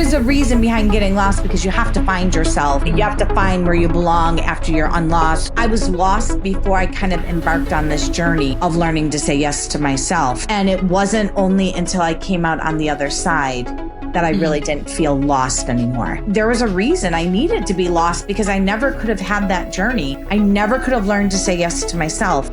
There's a reason behind getting lost because you have to find yourself. You have to find where you belong after you're unlost. I was lost before I kind of embarked on this journey of learning to say yes to myself. And it wasn't only until I came out on the other side that I really didn't feel lost anymore. There was a reason I needed to be lost because I never could have had that journey. I never could have learned to say yes to myself.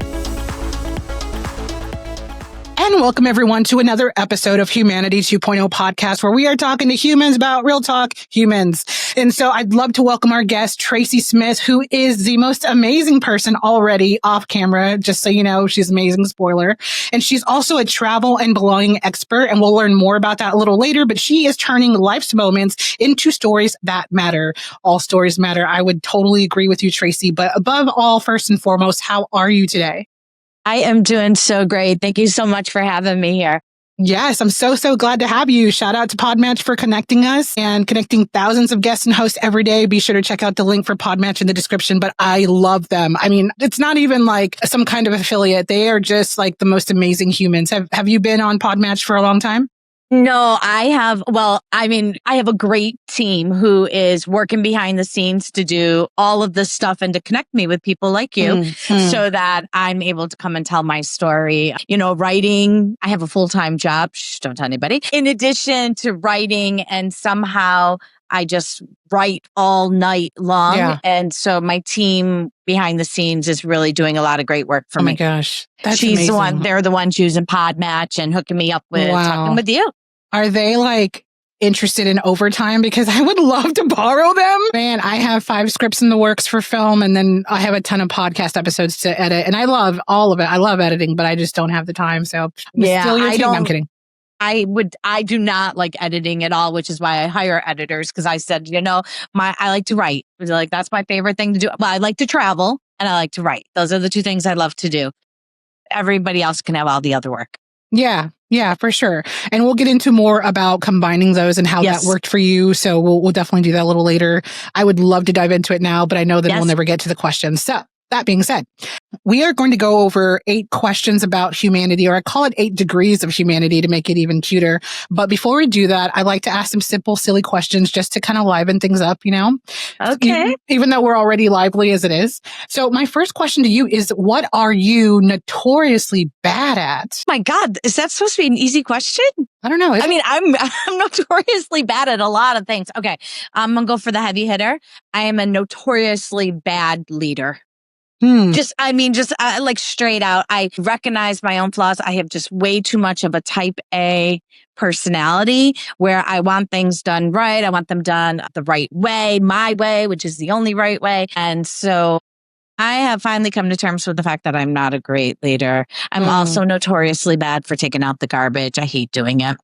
And welcome everyone to another episode of Humanity 2.0 podcast, where we are talking to humans about real talk humans. And so I'd love to welcome our guest, Tracy Smith, who is the most amazing person already off camera. Just so you know, she's amazing, spoiler. And she's also a travel and belonging expert. And we'll learn more about that a little later, but she is turning life's moments into stories that matter. All stories matter. I would totally agree with you, Tracy. But above all, first and foremost, how are you today? I am doing so great. Thank you so much for having me here. Yes, I'm so glad to have you. Shout out to Podmatch for connecting us and connecting thousands of guests and hosts every day. Be sure to check out the link for Podmatch in the description, but I love them. I mean, it's not even like some kind of affiliate. They are just like the most amazing humans. Have you been on Podmatch for a long time? No, I have a great team who is working behind the scenes to do all of this stuff and to connect me with people like you so that I'm able to come and tell my story. You know, writing, I have a full-time job. Shh, don't tell anybody. In addition to writing, and somehow I just write all night long. Yeah. And so my team behind the scenes is really doing a lot of great work for me. Oh my gosh. That's She's amazing. the one, they're the ones using Podmatch and hooking me up with talking with you. Are they like interested in overtime? Because I would love to borrow them. Man, I have 5 scripts in the works for film, and then I have a ton of podcast episodes to edit. And I love all of it. I love editing, but I just don't have the time. So still your team. I'm kidding. I do not like editing at all, which is why I hire editors. Cause I said, you know, I like to write. Like, that's my favorite thing to do. Well, I like to travel and I like to write. Those are the 2 things I love to do. Everybody else can have all the other work. Yeah, for sure. And we'll get into more about combining those and how that worked for you. So we'll definitely do that a little later. I would love to dive into it now, but I know that we'll never get to the questions. So that being said, we are going to go over 8 questions about humanity, or I call it 8 degrees of humanity to make it even cuter. But before we do that, I like to ask some simple, silly questions just to kind of liven things up, you know? Okay. Even though we're already lively as it is. So my first question to you is, what are you notoriously bad at? My God, is that supposed to be an easy question? I don't know. I mean, I'm notoriously bad at a lot of things. Okay, I'm going to go for the heavy hitter. I am a notoriously bad leader. Just like straight out, I recognize my own flaws. I have just way too much of a type A personality where I want things done right. I want them done the right way, my way, which is the only right way. And so I have finally come to terms with the fact that I'm not a great leader. I'm also notoriously bad for taking out the garbage. I hate doing it.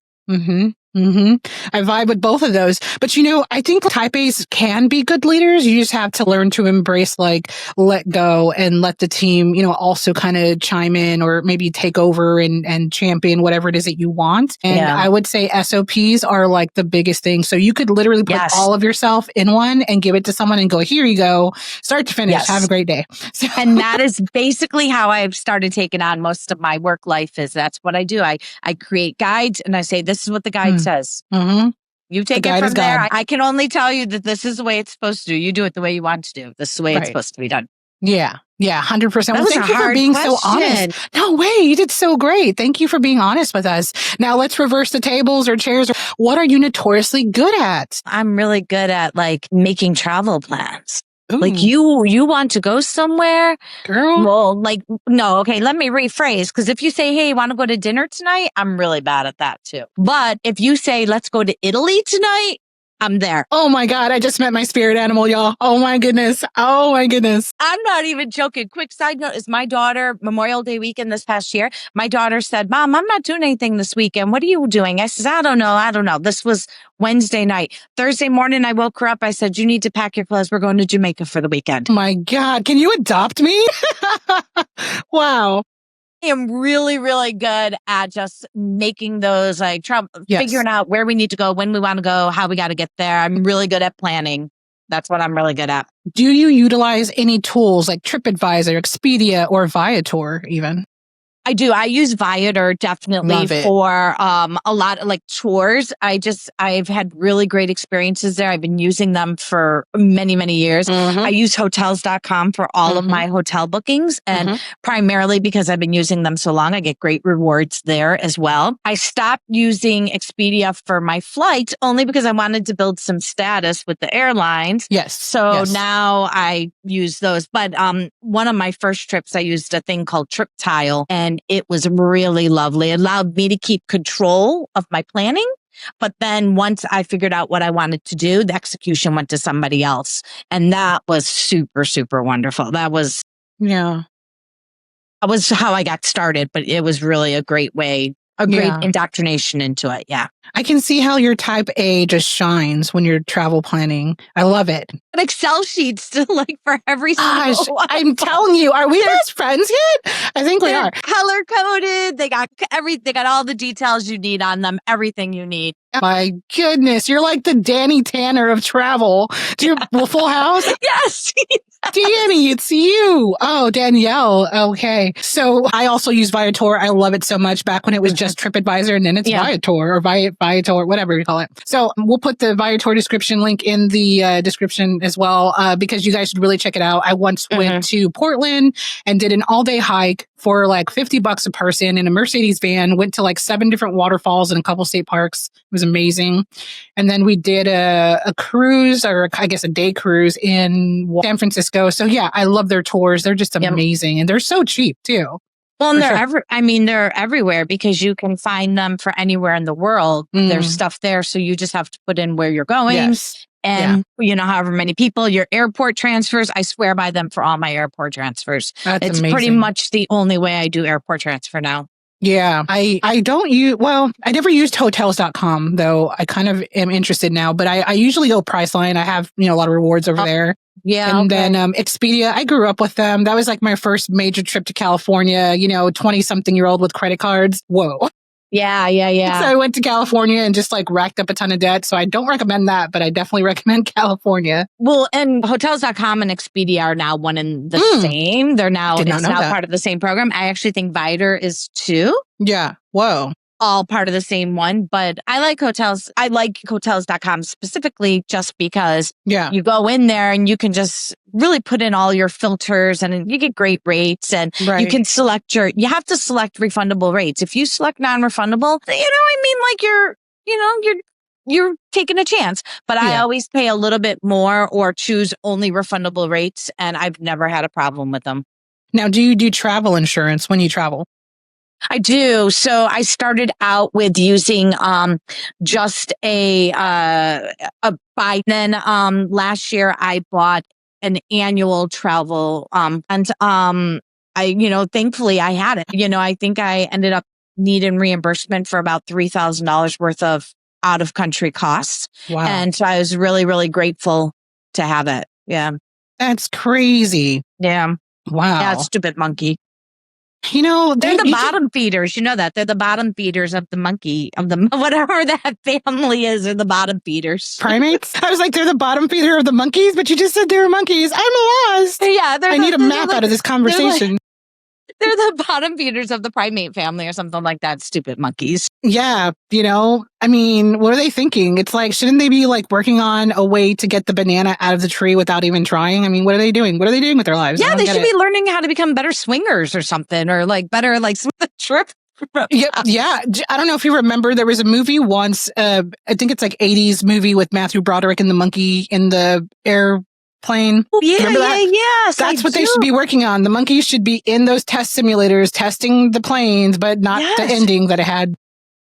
I vibe with both of those. But you know, I think type A's can be good leaders. You just have to learn to embrace, like, let go and let the team, you know, also kind of chime in or maybe take over and champion whatever it is that you want. And I would say SOPs are like the biggest thing. So you could literally put all of yourself in one and give it to someone and go, here you go, start to finish. Have a great day. So. And that is basically how I've started taking on most of my work life. Is that's what I do. I create guides and I say, this is what the guide says. You take it from there. I can only tell you that this is the way it's supposed to do. You do it the way you want to do. This is the way it's supposed to be done. Yeah, 100%. Well, thank you for being so honest. No way, you did so great. Thank you for being honest with us. Now let's reverse the tables or chairs. What are you notoriously good at? I'm really good at like making travel plans. Ooh. Like you want to go somewhere, girl? Well, like, no, okay, let me rephrase. Because if you say, hey, you want to go to dinner tonight? I'm really bad at that too. But if you say, let's go to Italy tonight, I'm there. Oh my God, I just met my spirit animal, y'all. Oh my goodness. I'm not even joking. Quick side note is my daughter, Memorial Day weekend this past year, my daughter said, Mom, I'm not doing anything this weekend. What are you doing? I said, I don't know. This was Wednesday night. Thursday morning, I woke her up. I said, you need to pack your clothes. We're going to Jamaica for the weekend. Oh my God. Can you adopt me? Wow. I am really, really good at just making those, like, figuring out where we need to go, when we want to go, how we got to get there. I'm really good at planning. That's what I'm really good at. Do you utilize any tools like TripAdvisor, Expedia, or Viator even? I do. I use Viator definitely for a lot of like tours. I've had really great experiences there. I've been using them for many, many years. I use hotels.com for all of my hotel bookings, and primarily because I've been using them so long, I get great rewards there as well. I stopped using Expedia for my flights only because I wanted to build some status with the airlines. Yes. So now I use those. But one of my first trips, I used a thing called Trip Tile, and it was really lovely. It allowed me to keep control of my planning. But then once I figured out what I wanted to do, the execution went to somebody else. And that was super, super wonderful. That was how I got started, but it was really a great way, a great indoctrination into it. Yeah. I can see how your type A just shines when you're travel planning. I love it. Excel sheets to like for every single one. I'm telling you, are we best friends yet? I think we are. Color coded. They got all the details you need on them, everything you need. My goodness, you're like the Danny Tanner of travel. Do you Full House? Yes. Danny, it's you. Oh, Danielle. Okay. So I also use Viator. I love it so much. Back when it was just TripAdvisor, and then it's Viator or Viator, whatever you call it. So we'll put the Viator description link in the description as well, because you guys should really check it out. I once went to Portland and did an all-day hike for like $50 a person in a Mercedes van, went to like 7 different waterfalls and a couple state parks. It was amazing. And then we did a cruise, or I guess a day cruise in San Francisco. So yeah, I love their tours. They're just amazing. And they're so cheap too. Well, and they're everywhere because you can find them for anywhere in the world. There's stuff there. So you just have to put in where you're going. Yes. And, however many people, your airport transfers, I swear by them for all my airport transfers. It's amazing. Pretty much the only way I do airport transfer now. Yeah, I don't use, I never used hotels.com though. I kind of am interested now, but I usually go Priceline. I have, a lot of rewards over there. Yeah. And then Expedia, I grew up with them. That was like my first major trip to California, 20-something-year-old with credit cards. Whoa. Yeah. So I went to California and just like racked up a ton of debt. So I don't recommend that, but I definitely recommend California. Well, and hotels.com and Expedia are now one and the same. It's now part of the same program. I actually think Viator is too. Yeah. Whoa. All part of the same one, but I like hotels. I like hotels.com specifically just because you go in there and you can just really put in all your filters and you get great rates, and you can select you have to select refundable rates. If you select non-refundable, you're taking a chance, but I always pay a little bit more or choose only refundable rates, and I've never had a problem with them. Now, do you do travel insurance when you travel? I do. So I started out with using just a buy. Then last year I bought an annual travel and thankfully I had it. I think I ended up needing reimbursement for about $3,000 worth of out of country costs. Wow. And so I was really, really grateful to have it. Yeah. That's crazy. Yeah. Wow. Yeah, stupid monkey. They're the bottom feeders. You know that they're the bottom feeders of the monkey, of the whatever that family is, are the bottom feeders. Primates? I was like, they're the bottom feeder of the monkeys, but you just said they were monkeys. I'm lost. Yeah, I need a map out of this conversation. They're the bottom feeders of the primate family or something like that. Stupid monkeys. Yeah. What are they thinking? It's like, shouldn't they be like working on a way to get the banana out of the tree without even trying? What are they doing? What are they doing with their lives? Yeah, they should be learning how to become better swingers or something, or like better, like some of the trip. Yeah. I don't know if you remember, there was a movie once, I think it's like 80s movie with Matthew Broderick and the monkey in the airplane. Yes. That's what they should be working on. The monkeys should be in those test simulators testing the planes, but not the ending that it had.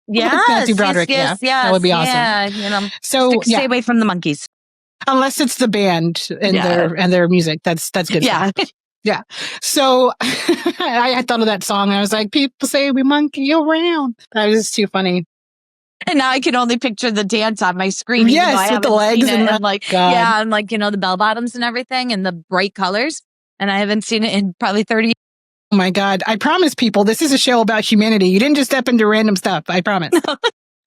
Matthew Broderick. Yes. That would be awesome. Yeah, so stay away from the monkeys. Unless it's the band and their music. That's good stuff. Yeah. So I thought of that song. And I was like, people say we monkey around. That was too funny. And now I can only picture the dance on my screen. Yes, with the legs and the bell bottoms and everything and the bright colors. And I haven't seen it in probably 30 years. Oh my God. I promise people, this is a show about humanity. You didn't just step into random stuff. I promise.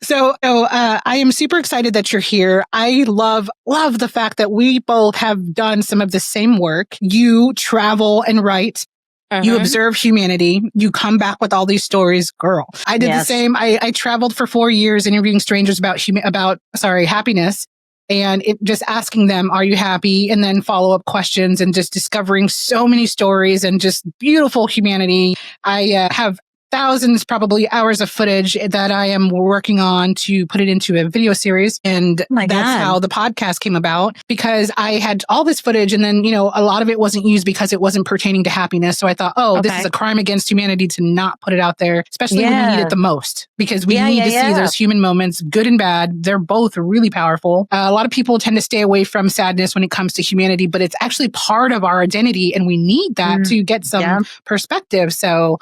So I am super excited that you're here. I love the fact that we both have done some of the same work. You travel and write. You observe humanity. You come back with all these stories. Girl, I did the same. I traveled for 4 years interviewing strangers about happiness. And just asking them, are you happy? And then follow-up questions and just discovering so many stories and just beautiful humanity. I have thousands, probably hours of footage that I am working on to put it into a video series. And that's how the podcast came about, because I had all this footage and then, a lot of it wasn't used because it wasn't pertaining to happiness. So I thought, this is a crime against humanity to not put it out there, especially when we need it the most, because we need to see those human moments, good and bad. They're both really powerful. A lot of people tend to stay away from sadness when it comes to humanity, but it's actually part of our identity and we need that to get some perspective. So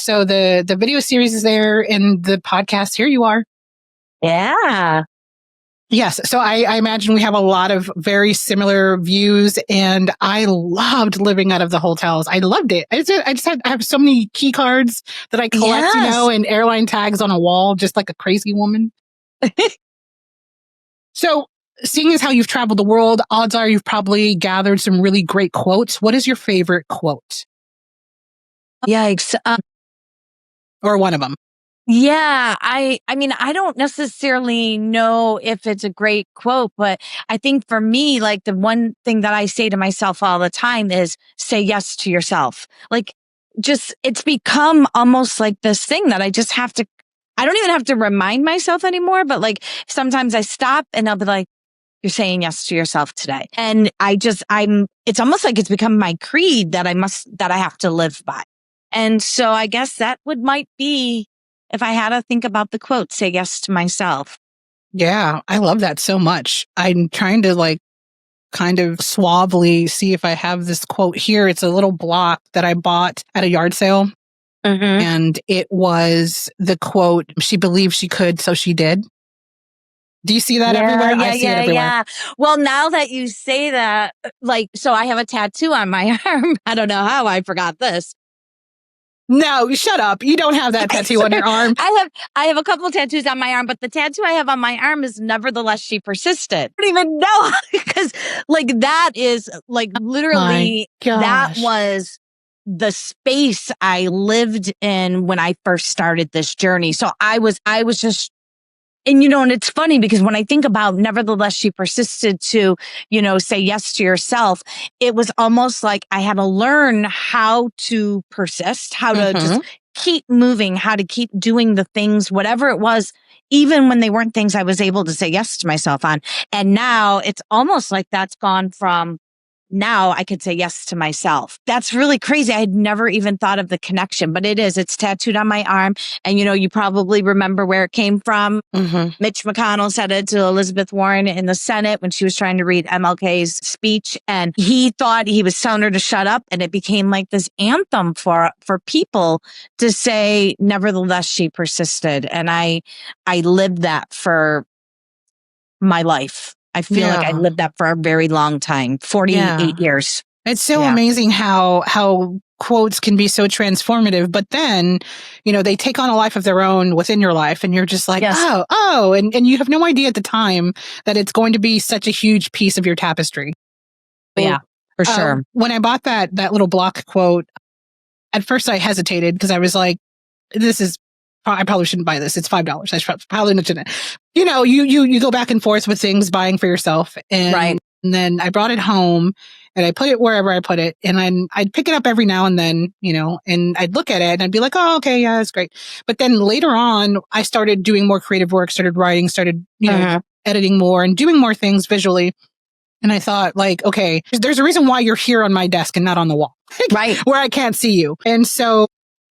the video series is there and the podcast, here you are. Yeah. Yes. So I imagine we have a lot of very similar views, and I loved living out of the hotels. I loved it. I have so many key cards that I collect, and airline tags on a wall, just like a crazy woman. So seeing as how you've traveled the world, odds are you've probably gathered some really great quotes. What is your favorite quote? Yikes. Or one of them. Yeah, I mean, I don't necessarily know if it's a great quote, but I think for me, like the one thing that I say to myself all the time is say yes to yourself. Like it's become almost like this thing that I just have to, I don't even have to remind myself anymore, but like sometimes I stop and I'll be like, you're saying yes to yourself today. And it's almost like it's become my creed that I have to live by. And so I guess that might be, if I had to think about the quote, say yes to myself. Yeah, I love that so much. I'm trying to kind of suavely see if I have this quote here. It's a little block that I bought at a yard sale. And it was the quote, she believed she could, so she did. Do you see that everywhere? I see it everywhere. Yeah. Well, now that you say that, so I have a tattoo on my arm. I don't know how I forgot this. No, shut up. You don't have that tattoo on your arm. I have a couple of tattoos on my arm, but the tattoo I have on my arm is nevertheless she persisted. I don't even know, because that is literally, that was the space I lived in when I first started this journey. So I was just, and it's funny because when I think about nevertheless she persisted to, say yes to yourself, it was almost like I had to learn how to persist, how to just keep moving, how to keep doing the things, whatever it was, even when they weren't things I was able to say yes to myself on. And now it's almost like that's gone from, now I could say yes to myself. That's really crazy. I had never even thought of the connection, but it's tattooed on my arm. And, you probably remember where it came from. Mitch McConnell said it to Elizabeth Warren in the Senate when she was trying to read MLK's speech. And he thought he was telling her to shut up. And it became like this anthem for people to say, nevertheless, she persisted. And I lived that for my life. I feel like I lived that for a very long time, 48 years. It's so amazing how quotes can be so transformative, but then, they take on a life of their own within your life, and you're just like, and you have no idea at the time that it's going to be such a huge piece of your tapestry. Yeah, for sure. When I bought that little block quote, at first I hesitated because I was like, I probably shouldn't buy this. It's $5. I should probably shouldn't. You go back and forth with things, buying for yourself. And then I brought it home and I put it wherever I put it. And then I'd pick it up every now and then, and I'd look at it and I'd be like, oh, okay, yeah, that's great. But then later on, I started doing more creative work, started writing, started, editing more and doing more things visually. And I thought, okay, there's a reason why you're here on my desk and not on the wall, where I can't see you. And so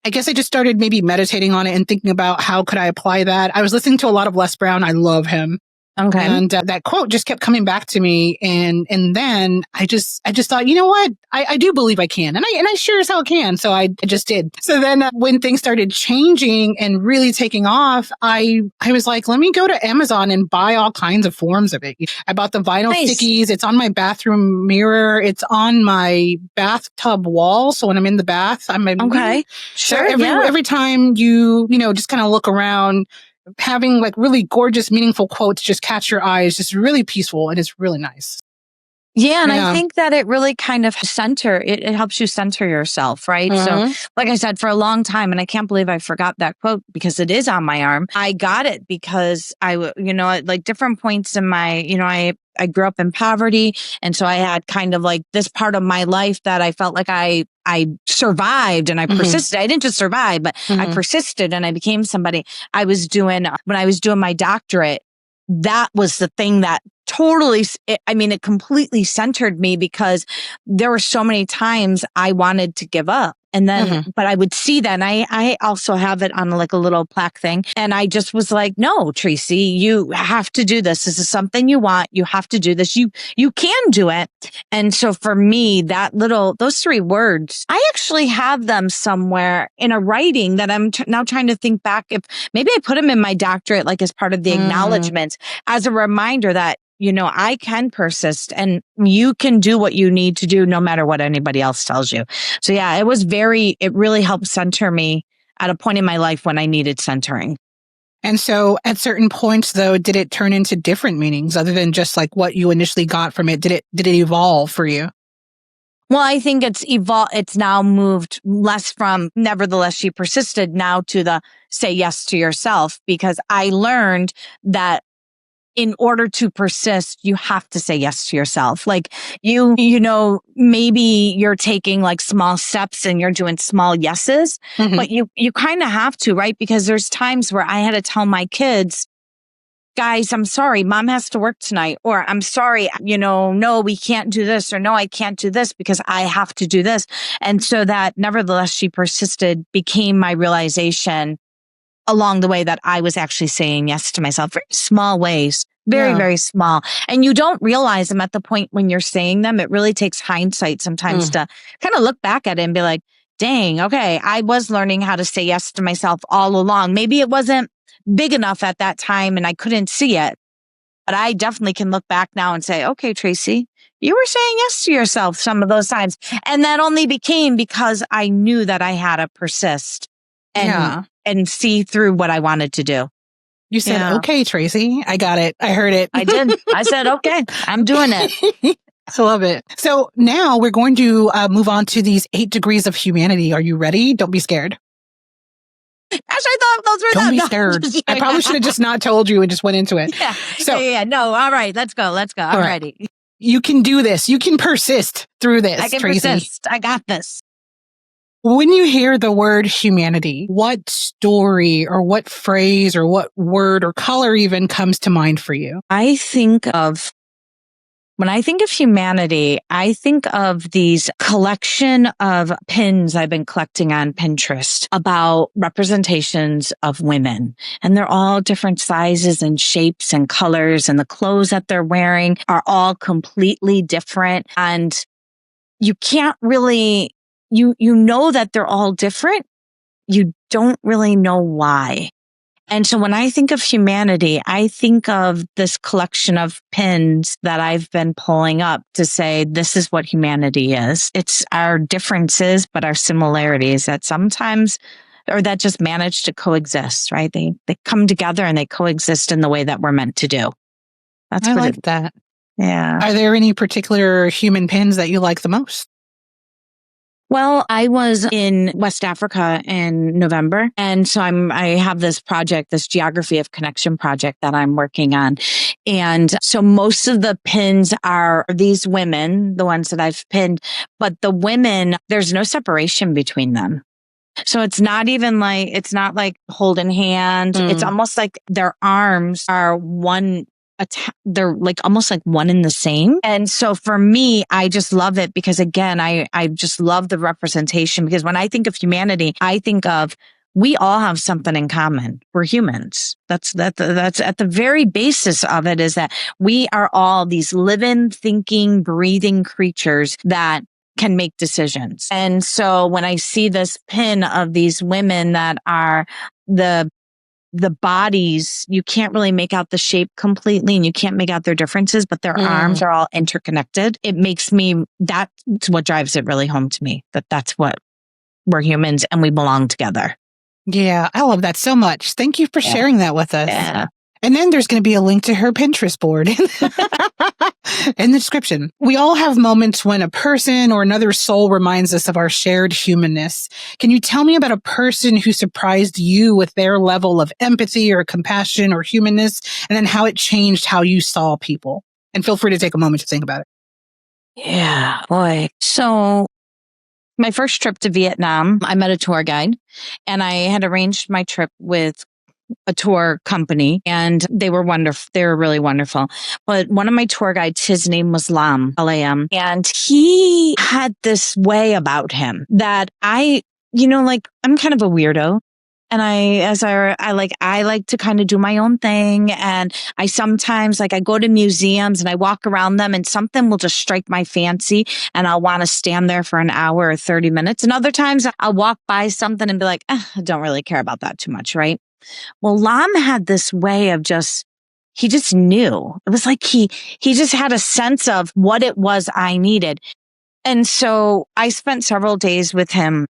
I guess I just started maybe meditating on it and thinking about how could I apply that. I was listening to a lot of Les Brown. I love him. Okay. And that quote just kept coming back to me. And then I just thought, you know what? I do believe I can. And I sure as hell can. So I just did. So then when things started changing and really taking off, I was like, let me go to Amazon and buy all kinds of forms of it. I bought the vinyl stickies. It's on my bathroom mirror. It's on my bathtub wall. So when I'm in the bath, okay. Sure. So every time you just kind of look around, having really gorgeous, meaningful quotes just catch your eye is just really peaceful and it's really nice. Yeah. And I think that it really kind of it helps you center yourself, right? So like I said, for a long time, and I can't believe I forgot that quote because it is on my arm. I got it because at like different points in my, I grew up in poverty. And so I had kind of like this part of my life that I felt like I survived and I persisted. I didn't just survive, but I persisted and I became somebody. When I was doing my doctorate, that was the thing that it completely centered me because there were so many times I wanted to give up. And then, but I would see that. And I also have it on like a little plaque thing. And I just was like, no, Tracy, you have to do this. This is something you want. You have to do this. You can do it. And so for me, those 3 words, I actually have them somewhere in a writing that I'm now trying to think back if maybe I put them in my doctorate, like as part of the acknowledgments as a reminder that, I can persist and you can do what you need to do no matter what anybody else tells you. So yeah, it really helped center me at a point in my life when I needed centering. And so at certain points though, did it turn into different meanings other than just like what you initially got from it? Did it evolve for you? Well, I think it's evolved. It's now moved less from nevertheless she persisted now to the say yes to yourself, because I learned that in order to persist, you have to say yes to yourself. Like maybe you're taking like small steps and you're doing small yeses, but you kind of have to, right? Because there's times where I had to tell my kids, guys, I'm sorry, mom has to work tonight, or I'm sorry, no, we can't do this, or no, I can't do this because I have to do this. And so that nevertheless she persisted became my realization along the way that I was actually saying yes to myself. Very small ways, very small. And you don't realize them at the point when you're saying them. It really takes hindsight sometimes to kind of look back at it and be like, dang, okay, I was learning how to say yes to myself all along. Maybe it wasn't big enough at that time and I couldn't see it, but I definitely can look back now and say, okay, Tracy, you were saying yes to yourself some of those times. And that only became because I knew that I had to persist and see through what I wanted to do. You said, okay, Tracy, I got it. I heard it. I did. I said, okay, I'm doing it. I love it. So now we're going to move on to these 8 degrees of humanity. Are you ready? Don't be scared. Gosh, I thought those were Don't be scared. I probably should have just not told you and just went into it. No, all right, let's go. I'm ready. You can do this. You can persist through this, I can Tracy. persist. I got this. When you hear the word humanity, what story or what phrase or what word or color even comes to mind for you? When I think of humanity, I think of these collection of pins I've been collecting on Pinterest about representations of women. And they're all different sizes and shapes and colors, and the clothes that they're wearing are all completely different. And you can't really, you know that they're all different. You don't really know why. And so when I think of humanity, I think of this collection of pins that I've been pulling up to say, this is what humanity is. It's our differences, but our similarities that sometimes, or that just manage to coexist, right? They come together and they coexist in the way that we're meant to do. I like that. Yeah. Are there any particular human pins that you like the most? Well, I was in West Africa in November. And so I have this project, this Geography of Connection project that I'm working on. And so most of the pins are these women, the ones that I've pinned, but the women, there's no separation between them. So it's not like holding hands. It's almost like their arms are they're like almost like one and the same. And so for me, I just love it because again, I just love the representation, because when I think of humanity, I think of we all have something in common. We're humans. That's at the very basis of it, is that we are all these living, thinking, breathing creatures that can make decisions. And so when I see this pin of these women that are the bodies, you can't really make out the shape completely and you can't make out their differences, but their arms are all interconnected. It makes that's what drives it really home to me, that's what we're humans and we belong together. Yeah, I love that so much. Thank you for sharing that with us. Yeah. And then there's going to be a link to her Pinterest board. in the description. We all have moments when a person or another soul reminds us of our shared humanness. Can you tell me about a person who surprised you with their level of empathy or compassion or humanness, and then how it changed how you saw people? And feel free to take a moment to think about it. Yeah, boy. So my first trip to Vietnam, I met a tour guide, and I had arranged my trip with a tour company, and they were wonderful. They were really wonderful. But one of my tour guides, his name was Lam, L-A-M, and he had this way about him that I'm kind of a weirdo. And I like to kind of do my own thing. And I sometimes I go to museums and I walk around them and something will just strike my fancy and I'll want to stand there for an hour or 30 minutes. And other times I'll walk by something and be like, I don't really care about that too much. Right. Well, Lam had this way of he just knew. It was like he just had a sense of what it was I needed. And so I spent several days with him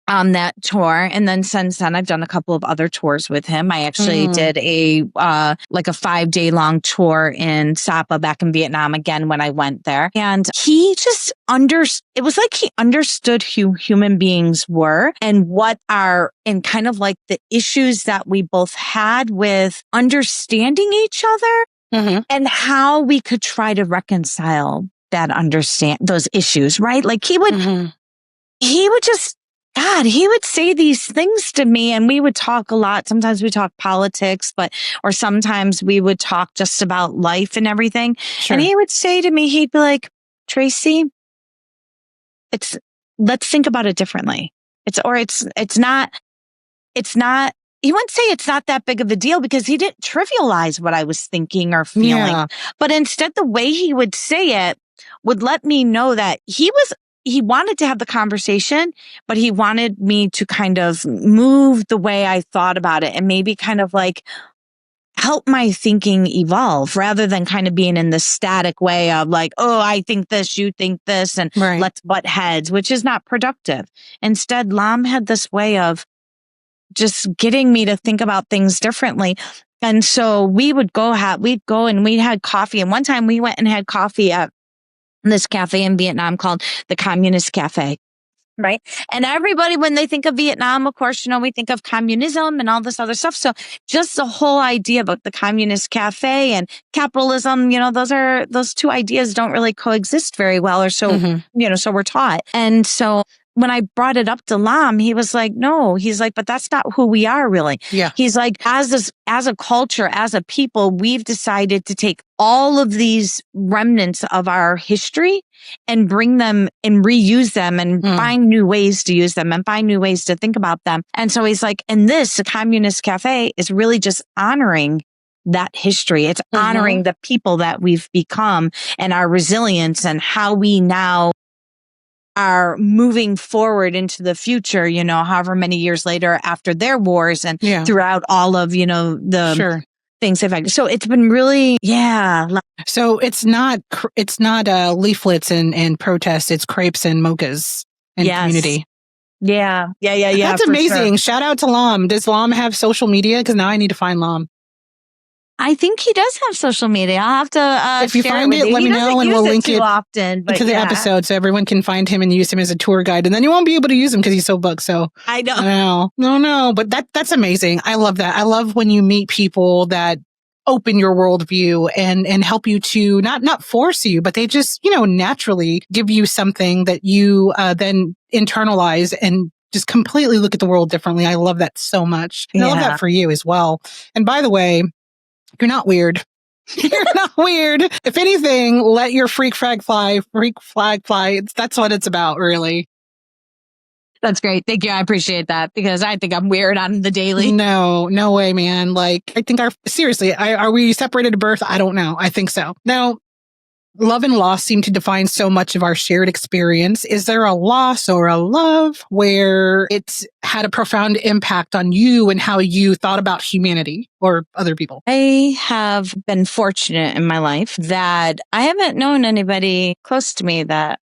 on that tour. And then since then, I've done a couple of other tours with him. I actually did a 5-day long tour in Sapa back in Vietnam again when I went there. And he just it was like he understood who human beings were and and kind of like the issues that we both had with understanding each other and how we could try to reconcile those issues, right? Like he would just, God, he would say these things to me and we would talk a lot. Sometimes we talk politics, or sometimes we would talk just about life and everything. Sure. And he would say to me, he'd be like, Tracy, let's think about it differently. He wouldn't say it's not that big of a deal because he didn't trivialize what I was thinking or feeling. Yeah. But instead, the way he would say it would let me know that he wanted to have the conversation, but he wanted me to kind of move the way I thought about it and maybe kind of like help my thinking evolve rather than kind of being in the static way of like, oh, I think this, you think this, and let's butt heads, which is not productive. Instead, Lam had this way of just getting me to think about things differently. And so we'd go and we had coffee. And one time we went and had coffee at this cafe in Vietnam called the Communist Cafe. Right. And everybody, when they think of Vietnam, of course, we think of communism and all this other stuff. So just the whole idea about the Communist Cafe and capitalism, those two ideas don't really coexist very well or so, so we're taught. And so when I brought it up to Lam, he was like, no, he's like, but that's not who we are really. Yeah. He's like, as a culture, as a people, we've decided to take all of these remnants of our history and bring them and reuse them and find new ways to use them and find new ways to think about them. And so he's like, and the Communist Cafe is really just honoring that history. It's honoring the people that we've become and our resilience and how we now are moving forward into the future, however many years later after their wars and throughout all of, the things they've had. So it's been really, So it's not leaflets and protests. It's crepes and mochas and community. Yeah. That's amazing. Sure. Shout out to Lam. Does Lam have social media? Because now I need to find Lam. I think he does have social media. I'll have to if you find it, let me know and we'll link it often, to the episode so everyone can find him and use him as a tour guide. And then you won't be able to use him because he's so booked. So I know. No. But that's amazing. I love that. I love when you meet people that open your worldview and help you to not force you, but they just, naturally give you something that you then internalize and just completely look at the world differently. I love that so much. And I love that for you as well. And by the way, you're not weird. You're not weird. If anything, let your freak flag fly. Freak flag fly. That's what it's about, really. That's great. Thank you. I appreciate that because I think I'm weird on the daily. No way, man. Like, I think are we separated at birth? I don't know. I think so. Now, love and loss seem to define so much of our shared experience. Is there a loss or a love where it's had a profound impact on you and how you thought about humanity or other people? I have been fortunate in my life that I haven't known anybody close to me that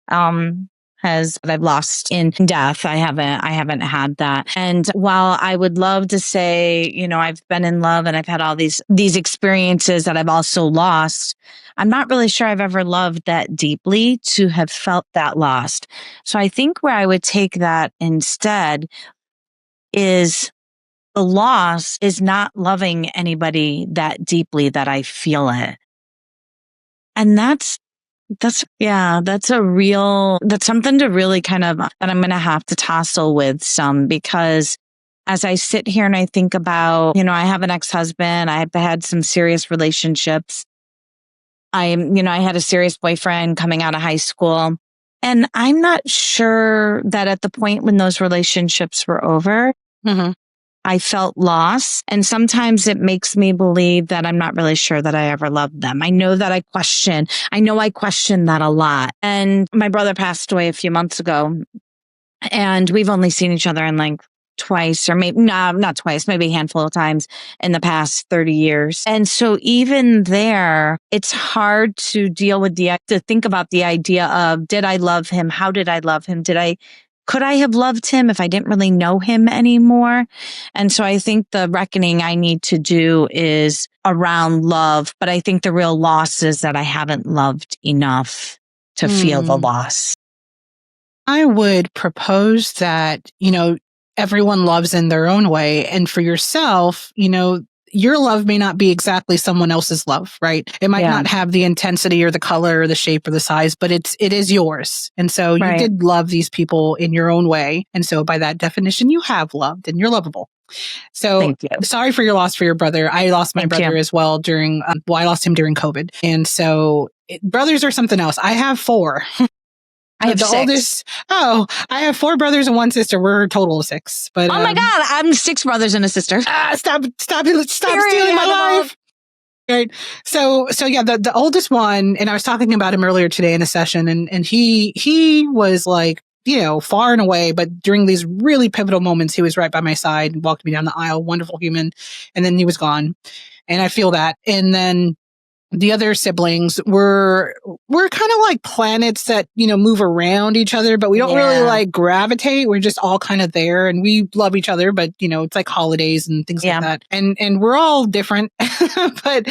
that I've lost in death. I haven't had that. And while I would love to say, I've been in love and I've had all these experiences that I've also lost, I'm not really sure I've ever loved that deeply to have felt that lost. So I think where I would take that instead is the loss is not loving anybody that deeply that I feel it. And that's something to really kind of, that I'm going to have to tussle with some, because as I sit here and I think about, I have an ex-husband, I've had some serious relationships. I had a serious boyfriend coming out of high school, and I'm not sure that at the point when those relationships were over, I felt lost. And sometimes it makes me believe that I'm not really sure that I ever loved them. I know I question that a lot. And my brother passed away a few months ago, and we've only seen each other in like twice, or maybe not twice, maybe a handful of times in the past 30 years. And so even there, it's hard to deal with to think about the idea of, did I love him? How did I love him? Could I have loved him if I didn't really know him anymore? And so I think the reckoning I need to do is around love, but I think the real loss is that I haven't loved enough to feel the loss. I would propose that, everyone loves in their own way. And for yourself, your love may not be exactly someone else's love, right? It might not have the intensity or the color or the shape or the size, but it is yours. And so you did love these people in your own way. And so by that definition, you have loved and you're lovable. So sorry for your loss for your brother. I lost my brother as well during, I lost him during COVID. And so brothers are something else. I have 4. I have 6. Oldest. Oh, I have 4 brothers and 1 sister. We're a total of 6. But oh my God, I'm 6 brothers and a sister. Stop stealing my life. Right. So yeah, the oldest one, and I was talking about him earlier today in a session, and he was like, far and away, but during these really pivotal moments, he was right by my side and walked me down the aisle, wonderful human. And then he was gone. And I feel that. And then the other siblings we're kind of like planets that, move around each other, but we don't really like gravitate. We're just all kind of there, and we love each other, but it's like holidays and things like that. And we're all different. but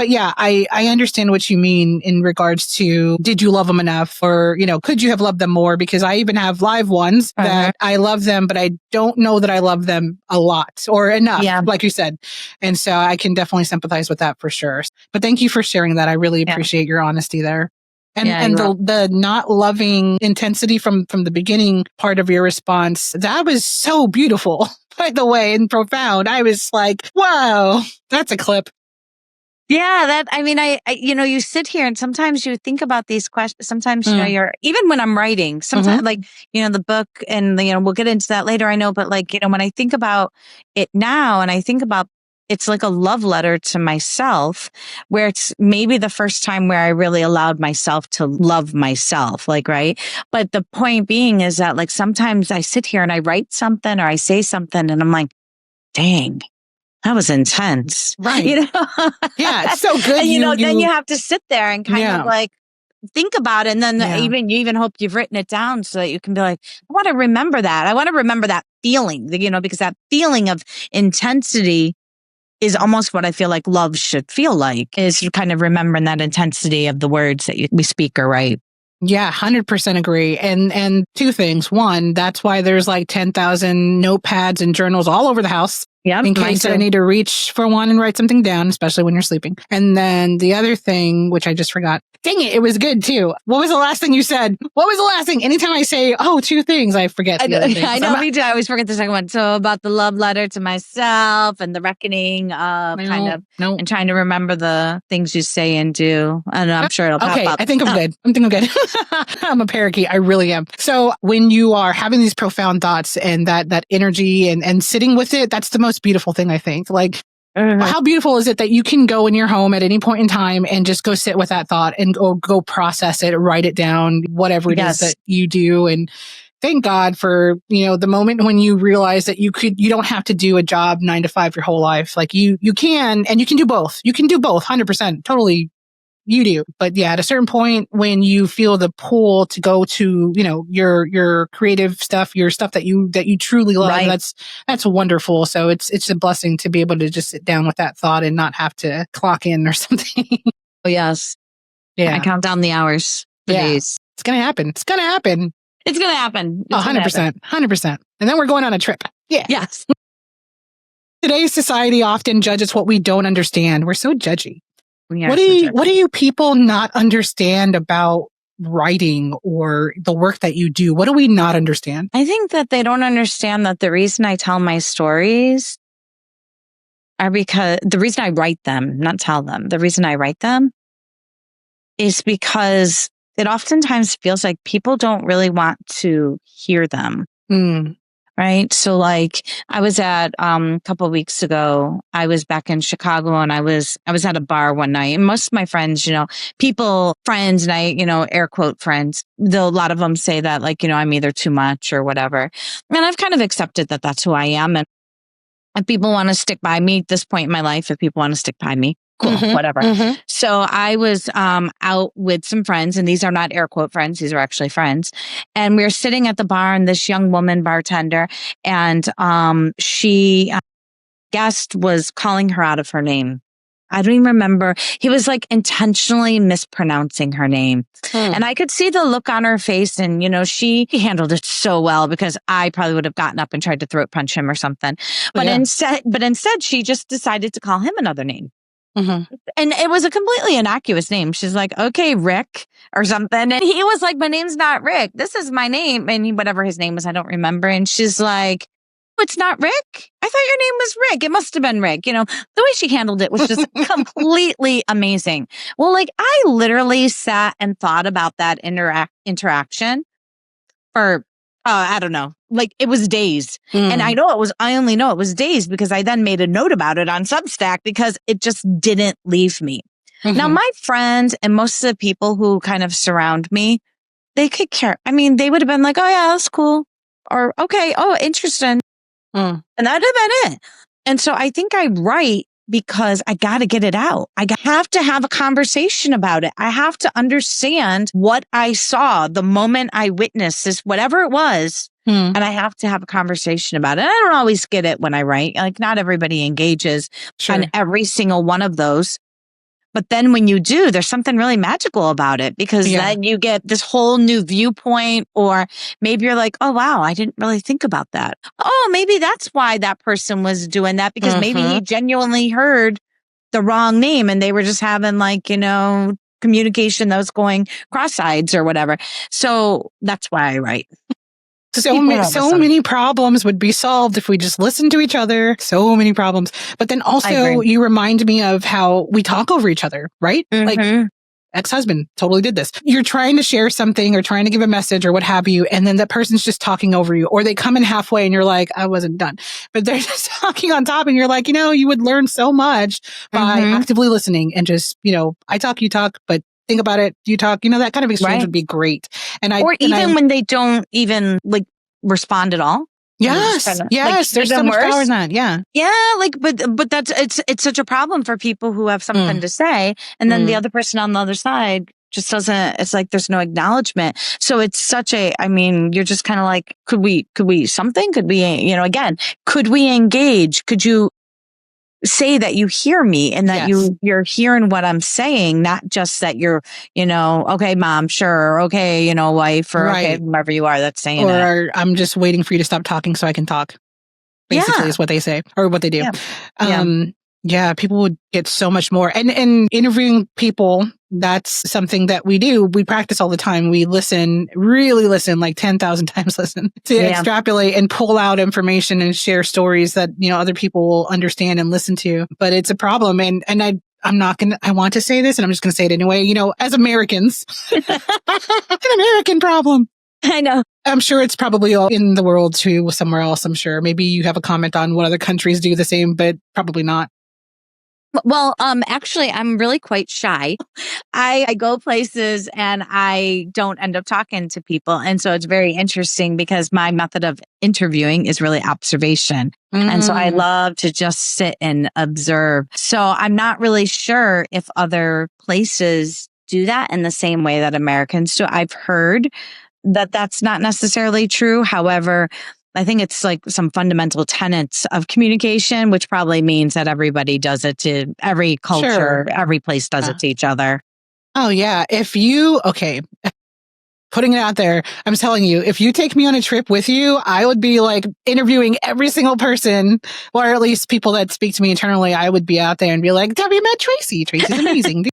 yeah, I understand what you mean in regards to, did you love them enough, or, could you have loved them more? Because I even have live ones that I love them, but I don't know that I love them a lot or enough, like you said. And so I can definitely sympathize with that for sure. But thank you for sharing that. I really appreciate your honesty there. And the not loving intensity from the beginning part of your response, that was so beautiful, by the way, and profound. I was like, wow, that's a clip. Yeah, you sit here and sometimes you think about these questions. Sometimes, you're, even when I'm writing, sometimes the book, and, we'll get into that later, I know, but when I think about it now, and I think about, it's like a love letter to myself, where it's maybe the first time where I really allowed myself to love myself, right? But the point being is that sometimes I sit here and I write something or I say something and I'm like, dang, that was intense. Right. Yeah, it's so good. And then you have to sit there and kind of think about it. And then you even hope you've written it down so that you can be like, I want to remember that. I want to remember that feeling, because that feeling of intensity is almost what I feel like love should feel like, is kind of remembering that intensity of the words that we speak or write. Yeah, 100% agree. And 2 things. 1, that's why there's 10,000 notepads and journals all over the house. Yeah, in case I need to reach for one and write something down, especially when you're sleeping. And then the other thing, which I just forgot. Dang it was good too. What was the last thing you said? What was the last thing? Anytime I say, 2 things, I forget the other things. I know, me too. I always forget the second one. So about the love letter to myself and the reckoning of and trying to remember the things you say and do. And I'm sure it'll pop up. I think I'm good. I'm good. I'm a parakeet. I really am. So when you are having these profound thoughts and that energy and sitting with it, that's the most beautiful thing, I think. How beautiful is it that you can go in your home at any point in time and just go sit with that thought and go process it, write it down, whatever it is that you do. And thank God for, the moment when you realize that you don't have to do a job 9 to 5 your whole life. You can, and you can do both. You can do both 100%. Totally You do. But yeah, at a certain point when you feel the pull to go to, your creative stuff, your stuff that you truly love, Right. that's wonderful. So it's a blessing to be able to just sit down with that thought and not have to clock in or something. Oh, yes. Yeah. I count down the hours for days. It's going to happen. It's going to happen. It's going to happen. 100%. 100%. And then we're going on a trip. Yeah. Yes. Today's society often judges what we don't understand. We're so judgy. What do you people not understand about writing or the work that you do? What do we not understand? I think that they don't understand that the reason I tell my stories are because the reason I write them, not tell them, the reason I write them is because it oftentimes feels like people don't really want to hear them. Right. So like I was at, a couple of weeks ago, I was back in Chicago and I was at a bar one night and most of my friends, friends and I, air quote friends, though a lot of them say that like, I'm either too much or whatever. And I've kind of accepted that that's who I am. And if people want to stick by me at this point in my life, if people want to stick by me, cool, whatever. So I was out with some friends, and these are not air quote friends; these are actually friends. And we were sitting at the bar, and this young woman bartender, and she guest was calling her out of her name. I don't even remember. He was like intentionally mispronouncing her name. And I could see the look on her face and, she handled it so well because I probably would have gotten up and tried to throat punch him or something. But instead, she just decided to call him another name. And it was a completely innocuous name. She's like, okay, Rick or something. And he was like, my name's not Rick. This is my name. And whatever his name was, I don't remember. And she's like, it's not Rick? I thought your name was Rick. It must have been Rick. The way she handled it was just completely amazing. Well, like I literally sat and thought about that interaction for, I don't know, like it was days. And I only know it was days because I then made a note about it on Substack because it just didn't leave me. Now, my friends and most of the people who kind of surround me, they could care. I mean, they would have been like, oh yeah, that's cool. Or, okay, oh, interesting. And that'd have been it. And so I think I write because I got to get it out. I have to have a conversation about it. I have to understand what I saw the moment I witnessed this, whatever it was. And I have to have a conversation about it. And I don't always get it when I write. Like not everybody engages on every single one of those. But then when you do, there's something really magical about it because then you get this whole new viewpoint, or maybe you're like, oh, wow, I didn't really think about that. Oh, maybe that's why that person was doing that because maybe he genuinely heard the wrong name and they were just having like, communication that was going cross-eyed or whatever. So that's why I write. So many problems would be solved if we just listened to each other. So many problems. But then also you remind me of how we talk over each other, right? Like ex-husband totally did this. You're trying to share something or trying to give a message or what have you. And then that person's just talking over you, or they come in halfway and you're like, I wasn't done, but they're just talking on top. And you're like, you would learn so much by actively listening and just, I talk, you talk, but think about it. You talk, that kind of exchange would be great. When they don't even like respond at all. Yes. There's so much power in that. Yeah. Yeah. But that's, it's such a problem for people who have something to say. And then the other person on the other side just doesn't, it's like, there's no acknowledgement. So it's such you're just kind of like, could we something? Could we, again, could we engage? Could you say that you hear me and that you're hearing what I'm saying, not just that you're, okay, mom, sure. Okay. Wife or okay, whoever you are that's saying it. Or I'm just waiting for you to stop talking so I can talk. Basically is what they say or what they do. Yeah. People would get so much more. And interviewing people, that's something that we do. We practice all the time. We really listen, like 10,000 times listen to extrapolate and pull out information and share stories that, other people will understand and listen to. But it's a problem. And I want to say this and I'm just going to say it anyway. As Americans, it's an American problem. I know. I'm sure it's probably all in the world too, somewhere else. I'm sure. Maybe you have a comment on what other countries do the same, but probably not. Well, actually, I'm really quite shy. I go places and I don't end up talking to people. And so it's very interesting because my method of interviewing is really observation. And so I love to just sit and observe. So I'm not really sure if other places do that in the same way that Americans do. I've heard that that's not necessarily true. However, I think it's like some fundamental tenets of communication, which probably means that everybody does it to every culture, Sure. every place does it to each other. Oh, yeah. Putting it out there, I'm telling you, if you take me on a trip with you, I would be like interviewing every single person, or at least people that speak to me internally. I would be out there and be like, have you met Tracy? Tracy's amazing.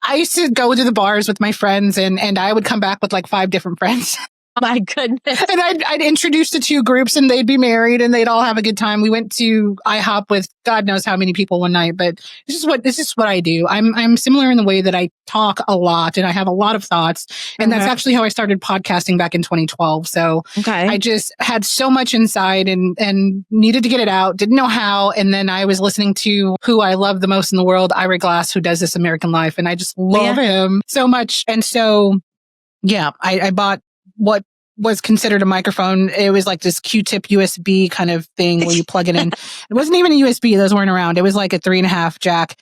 I used to go to the bars with my friends and I would come back with like 5 different friends. Oh my goodness. And I'd introduce the 2 groups and they'd be married and they'd all have a good time. We went to IHOP with God knows how many people one night, but this is what I do. I'm similar in the way that I talk a lot and I have a lot of thoughts. And that's actually how I started podcasting back in 2012. So I just had so much inside and needed to get it out, didn't know how. And then I was listening to who I love the most in the world, Ira Glass, who does This American Life. And I just love him so much. And so, yeah, I bought what was considered a microphone. It was like this Q-tip USB kind of thing where you plug it in. It wasn't even a USB. Those weren't around. It was like a 3.5 jack.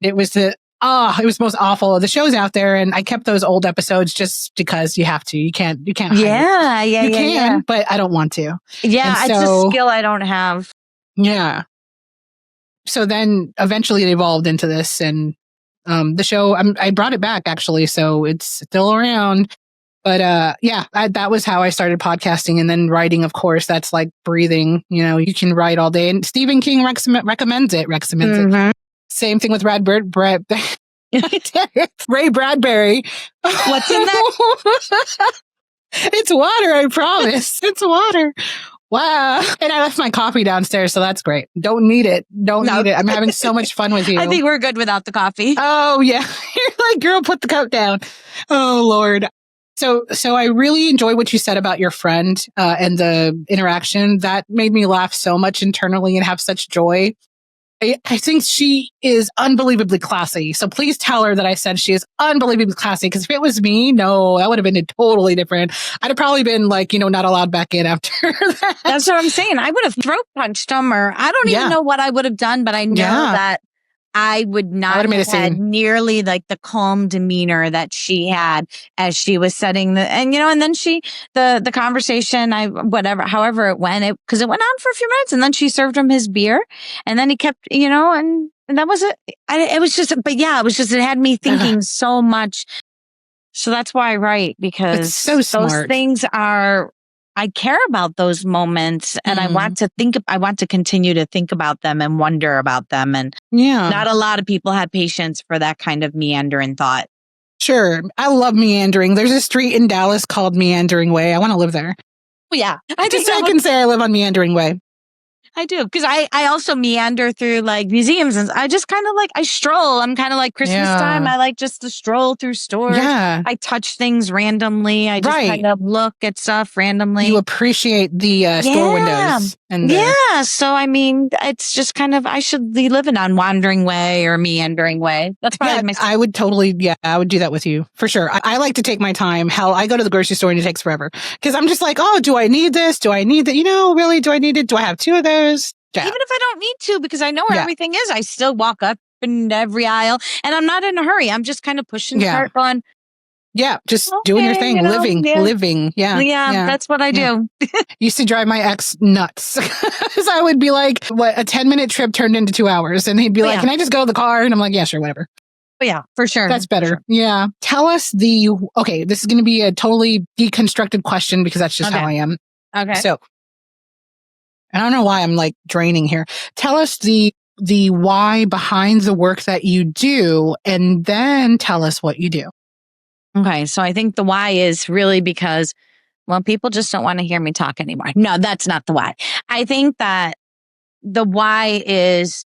It was it was most awful. The show's out there and I kept those old episodes just because you have to. You can't. You can, but I don't want to. Yeah. And it's a skill I don't have. Yeah. So then eventually it evolved into this and, the show, I brought it back actually. So it's still around. But that was how I started podcasting. And then writing, of course, that's like breathing. You know, you can write all day. And Stephen King recommends it. Same thing with Ray Bradbury. What's in that? It's water, I promise. It's water. Wow. And I left my coffee downstairs, so that's great. Don't need it. Need it. I'm having so much fun with you. I think we're good without the coffee. Oh, yeah. You're like, girl, put the cup down. Oh, Lord. So I really enjoy what you said about your friend and the interaction. That made me laugh so much internally and have such joy. I think she is unbelievably classy. So please tell her that I said she is unbelievably classy. Because if it was me, no, that would have been totally different. I'd have probably been like, not allowed back in after that. That's what I'm saying. I would have throat punched him, or I don't even know what I would have done, but I know that I would not have had nearly like the calm demeanor that she had as she was setting and then the conversation, however it went, because it went on for a few minutes and then she served him his beer and then he kept, and that was it. It had me thinking so much. So that's why I write, because it's so smart. Those things I care about those moments and I want to continue to think about them and wonder about them. And not a lot of people have patience for that kind of meandering thought. Sure. I love meandering. There's a street in Dallas called Meandering Way. I want to live there. Well, yeah. I can say I live on Meandering Way. I do. Because I also meander through like museums and I just kind of like, I stroll. I'm kind of like Christmas time. I like just to stroll through stores. Yeah. I touch things randomly. I just kind of look at stuff randomly. You appreciate the store windows. And so, I mean, it's just kind of, I should be living on Wandering Way or Meandering Way. That's probably I would totally, I would do that with you for sure. I like to take my time. Hell, I go to the grocery store and it takes forever because I'm just like, oh, do I need this? Do I need that? Really, do I need it? Do I have 2 of those? Yeah. Even if I don't need to, because I know where everything is, I still walk up in every aisle and I'm not in a hurry. I'm just kind of pushing the cart going. Yeah, just doing your thing, living. Yeah, that's what I do. Used to drive my ex nuts because I would be like, a 10-minute trip turned into 2 hours. And he'd be like, can I just go to the car? And I'm like, yeah, sure, whatever. Yeah, for sure. That's better. Sure. Yeah. Tell us this is going to be a totally deconstructed question because that's just how I am. Okay. So, I don't know why I'm like draining here. Tell us the why behind the work that you do, and then tell us what you do. Okay. So I think the why is really because, people just don't want to hear me talk anymore. No, that's not the why. I think that the why is,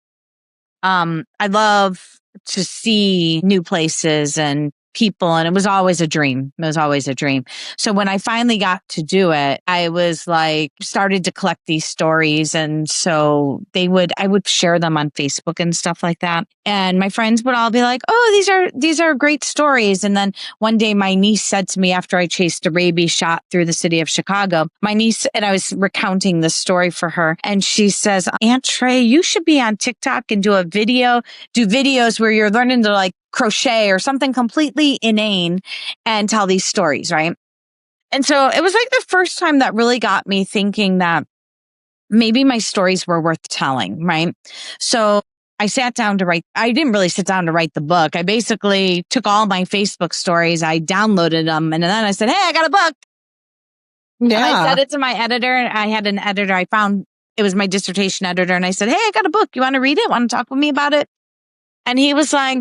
I love to see new places and people, and it was always a dream. It was always a dream. So when I finally got to do it, I was like, started to collect these stories. And so I would share them on Facebook and stuff like that. And my friends would all be like, oh, these are great stories. And then one day my niece said to me after I chased a rabies shot through the city of Chicago, my niece, and I was recounting this story for her. And she says, Aunt Trey, you should be on TikTok and do videos where you're learning to like crochet or something completely inane and tell these stories, right? And so it was like the first time that really got me thinking that maybe my stories were worth telling, right? So I sat down to write. I didn't really sit down to write the book. I basically took all my Facebook stories, I downloaded them, and then I said, hey, I got a book. Yeah. And I said it to my editor. I had an editor. I found it was my dissertation editor. And I said, hey, I got a book. You want to read it? Want to talk with me about it? And he was like,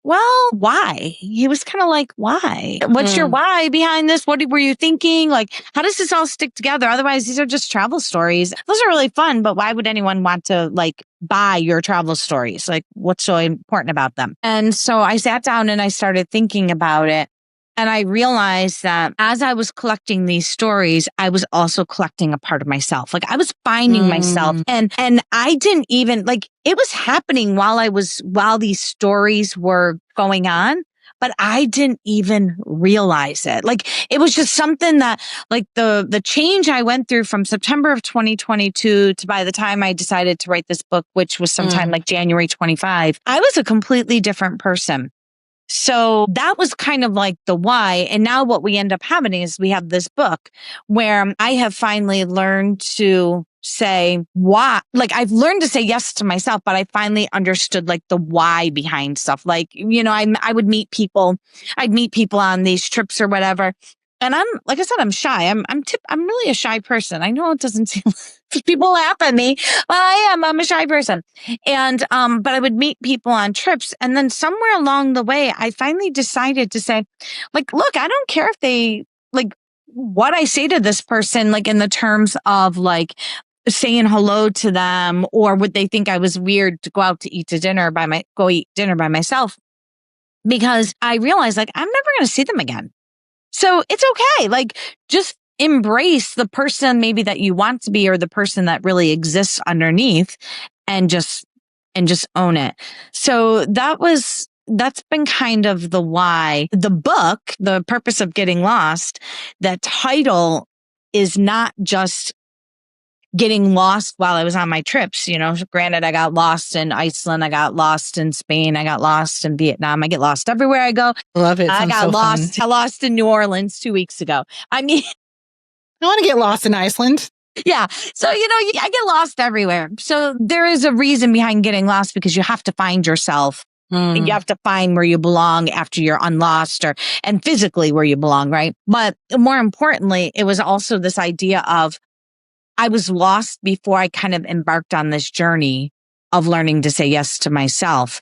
well, why? He was kind of like, why? What's your why behind this? What were you thinking? Like, how does this all stick together? Otherwise, these are just travel stories. Those are really fun, but why would anyone want to like buy your travel stories? Like, what's so important about them? And so I sat down and I started thinking about it. And I realized that as I was collecting these stories, I was also collecting a part of myself. Like I was finding myself and I didn't even like it was happening while these stories were going on, but I didn't even realize it. Like it was just something that like the change I went through from September of 2022 to by the time I decided to write this book, which was sometime like January 25, I was a completely different person. So that was kind of like the why. And now what we end up having is we have this book where I have finally learned to say why, like I've learned to say yes to myself, but I finally understood like the why behind stuff. Like, you know, I would meet people, I'd meet people on these trips or whatever. And I'm, like I said, I'm shy. I'm really a shy person. I know it doesn't seem, people laugh at me, but I'm a shy person. And, but I would meet people on trips. And then somewhere along the way, I finally decided to say, like, look, I don't care if they, like, what I say to this person, like in the terms of like, saying hello to them, or would they think I was weird to go out to eat dinner by myself? Because I realized like, I'm never going to see them again. So it's okay. Like just embrace the person maybe that you want to be, or the person that really exists underneath, and just own it. So that's been kind of the why. The book, The Purpose of Getting Lost, that title is not just getting lost while I was on my trips. You know, granted, I got lost in Iceland. I got lost in Spain. I got lost in Vietnam. I get lost everywhere I go. Love it. I got lost. Fun. I lost in New Orleans 2 weeks ago. I mean, I want to get lost in Iceland. Yeah. So, you know, I get lost everywhere. So there is a reason behind getting lost, because you have to find yourself. You have to find where you belong after you're unlost, and physically where you belong. Right. But more importantly, it was also this idea of, I was lost before I kind of embarked on this journey of learning to say yes to myself.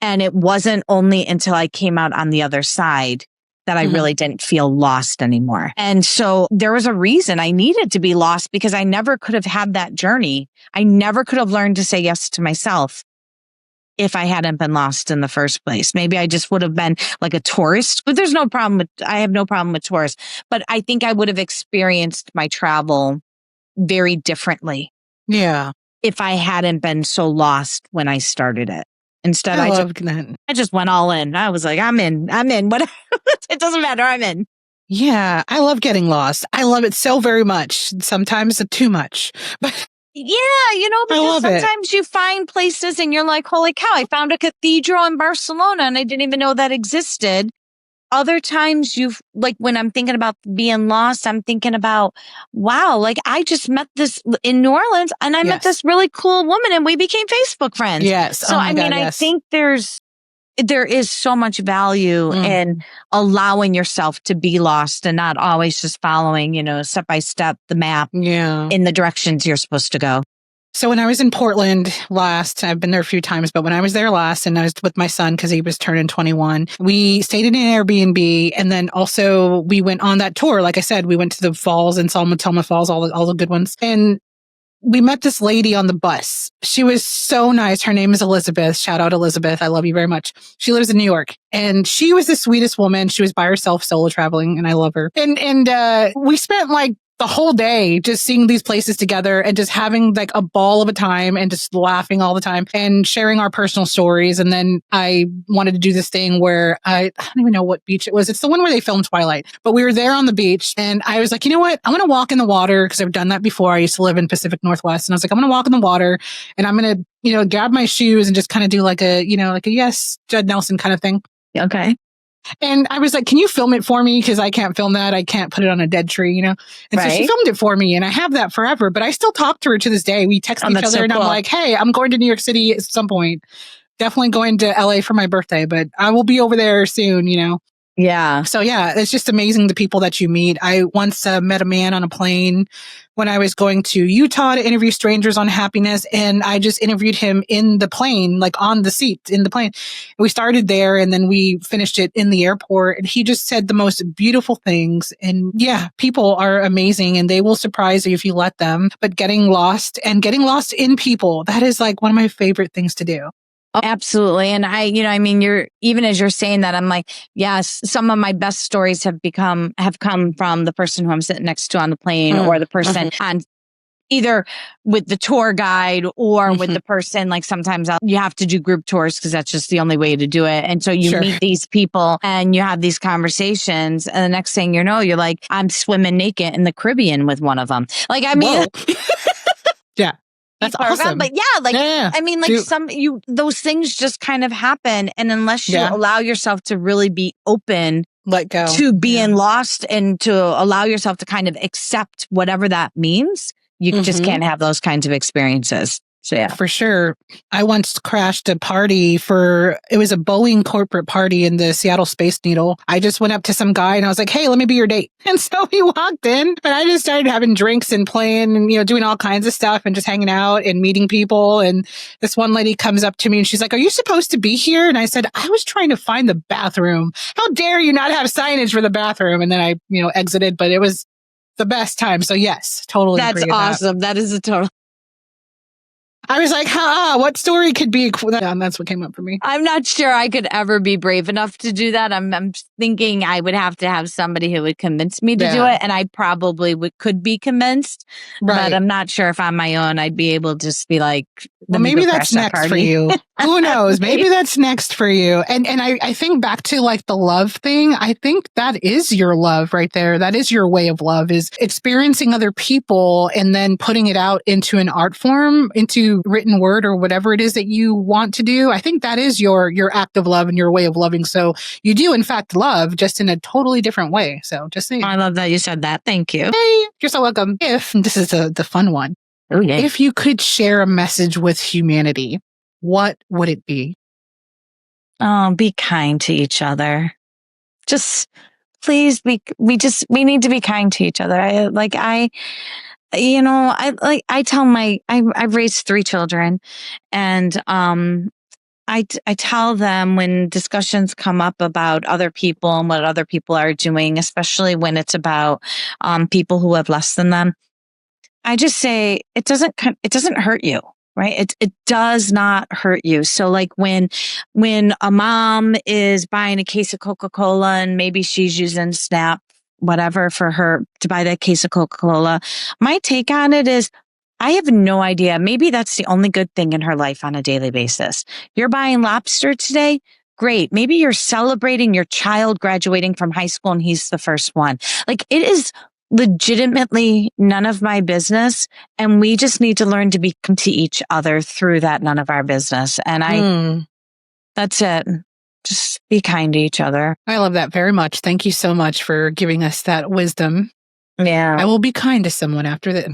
And it wasn't only until I came out on the other side that I really didn't feel lost anymore. And so there was a reason I needed to be lost, because I never could have had that journey. I never could have learned to say yes to myself if I hadn't been lost in the first place. Maybe I just would have been like a tourist, but I have no problem with tourists, but I think I would have experienced my travel very differently. Yeah. If I hadn't been so lost when I started it. Instead, I just went all in. I was like, I'm in, whatever. It doesn't matter. I'm in. Yeah. I love getting lost. I love it so very much. Sometimes too much, but yeah, you know, because sometimes you find places and you're like, holy cow, I found a cathedral in Barcelona and I didn't even know that existed. Other times like when I'm thinking about being lost, I'm thinking about, wow, like I just met this in New Orleans and I met this really cool woman and we became Facebook friends. Yes. So I think there is so much value in allowing yourself to be lost and not always just following, you know, step by step, the map in the directions you're supposed to go. So when I was in Portland last, I've been there a few times, but when I was there last and I was with my son because he was turning 21, we stayed in an Airbnb, and then also we went on that tour. Like I said, we went to the falls in Salmatoma Falls, all the good ones. And we met this lady on the bus. She was so nice. Her name is Elizabeth. Shout out Elizabeth. I love you very much. She lives in New York, and she was the sweetest woman. She was by herself, solo traveling, and I love her. And we spent like the whole day just seeing these places together and just having like a ball of a time and just laughing all the time and sharing our personal stories. And then I wanted to do this thing where I don't even know what beach it was. It's the one where they filmed Twilight, but we were there on the beach and I was like, you know what? I'm going to walk in the water because I've done that before. I used to live in Pacific Northwest, and I was like, I'm going to walk in the water and I'm going to, grab my shoes and just kind of do like a yes, Judd Nelson kind of thing. Okay. And I was like, can you film it for me? Because I can't film that. I can't put it on a dead tree, And so she filmed it for me, and I have that forever. But I still talk to her to this day. We text each other, and I'm like, hey, I'm going to New York City at some point. Definitely going to LA for my birthday, but I will be over there soon, Yeah. So yeah, it's just amazing the people that you meet. I once met a man on a plane when I was going to Utah to interview strangers on happiness. And I just interviewed him in the plane, like on the seat in the plane. We started there and then we finished it in the airport. And he just said the most beautiful things. And yeah, people are amazing and they will surprise you if you let them. But getting lost in people, that is like one of my favorite things to do. Oh, absolutely. And you're, even as you're saying that, I'm like, yes, some of my best stories have come from the person who I'm sitting next to on the plane or the person on either with the tour guide or with the person. Like sometimes you have to do group tours because that's just the only way to do it. And so you meet these people and you have these conversations. And the next thing you know, you're like, I'm swimming naked in the Caribbean with one of them. Like, I mean, yeah. That's awesome. But those things just kind of happen. And unless you allow yourself to really be open, let go to being lost and to allow yourself to kind of accept whatever that means, you just can't have those kinds of experiences. So yeah, for sure. I once crashed a party it was a Boeing corporate party in the Seattle Space Needle. I just went up to some guy and I was like, hey, let me be your date. And so he walked in and I just started having drinks and playing and, doing all kinds of stuff and just hanging out and meeting people. And this one lady comes up to me and she's like, are you supposed to be here? And I said, I was trying to find the bathroom. How dare you not have signage for the bathroom? And then I, exited, but it was the best time. So yes, totally. That's awesome. That is a total. I was like, what story could be? And that's what came up for me. I'm not sure I could ever be brave enough to do that. I'm thinking I would have to have somebody who would convince me to do it. And I probably could be convinced, but I'm not sure if on my own, I'd be able to just be like, well, maybe that's next for you. Who knows? Maybe that's next for you. And I think back to like the love thing. I think that is your love right there. That is your way of love, is experiencing other people and then putting it out into an art form, into written word or whatever it is that you want to do. I think that is your act of love and your way of loving. So you do in fact love, just in a totally different way. So just saying. I love that you said that. Thank you. Hey, you're so welcome. If this is the fun one. Oh, yeah. If you could share a message with humanity, what would it be? Oh, be kind to each other. Just please we need to be kind to each other. I've raised 3 children and, I tell them when discussions come up about other people and what other people are doing, especially when it's about, people who have less than them, I just say, it doesn't hurt you. Right? It does not hurt you. So like when a mom is buying a case of Coca-Cola and maybe she's using Snap, whatever, for her to buy that case of Coca-Cola, my take on it is, I have no idea. Maybe that's the only good thing in her life on a daily basis. You're buying lobster today? Great. Maybe you're celebrating your child graduating from high school and he's the first one. Like, it is legitimately none of my business. And we just need to learn to be kind to each other through that none of our business. And that's it. Just be kind to each other. I love that very much. Thank you so much for giving us that wisdom. Yeah. I will be kind to someone after that.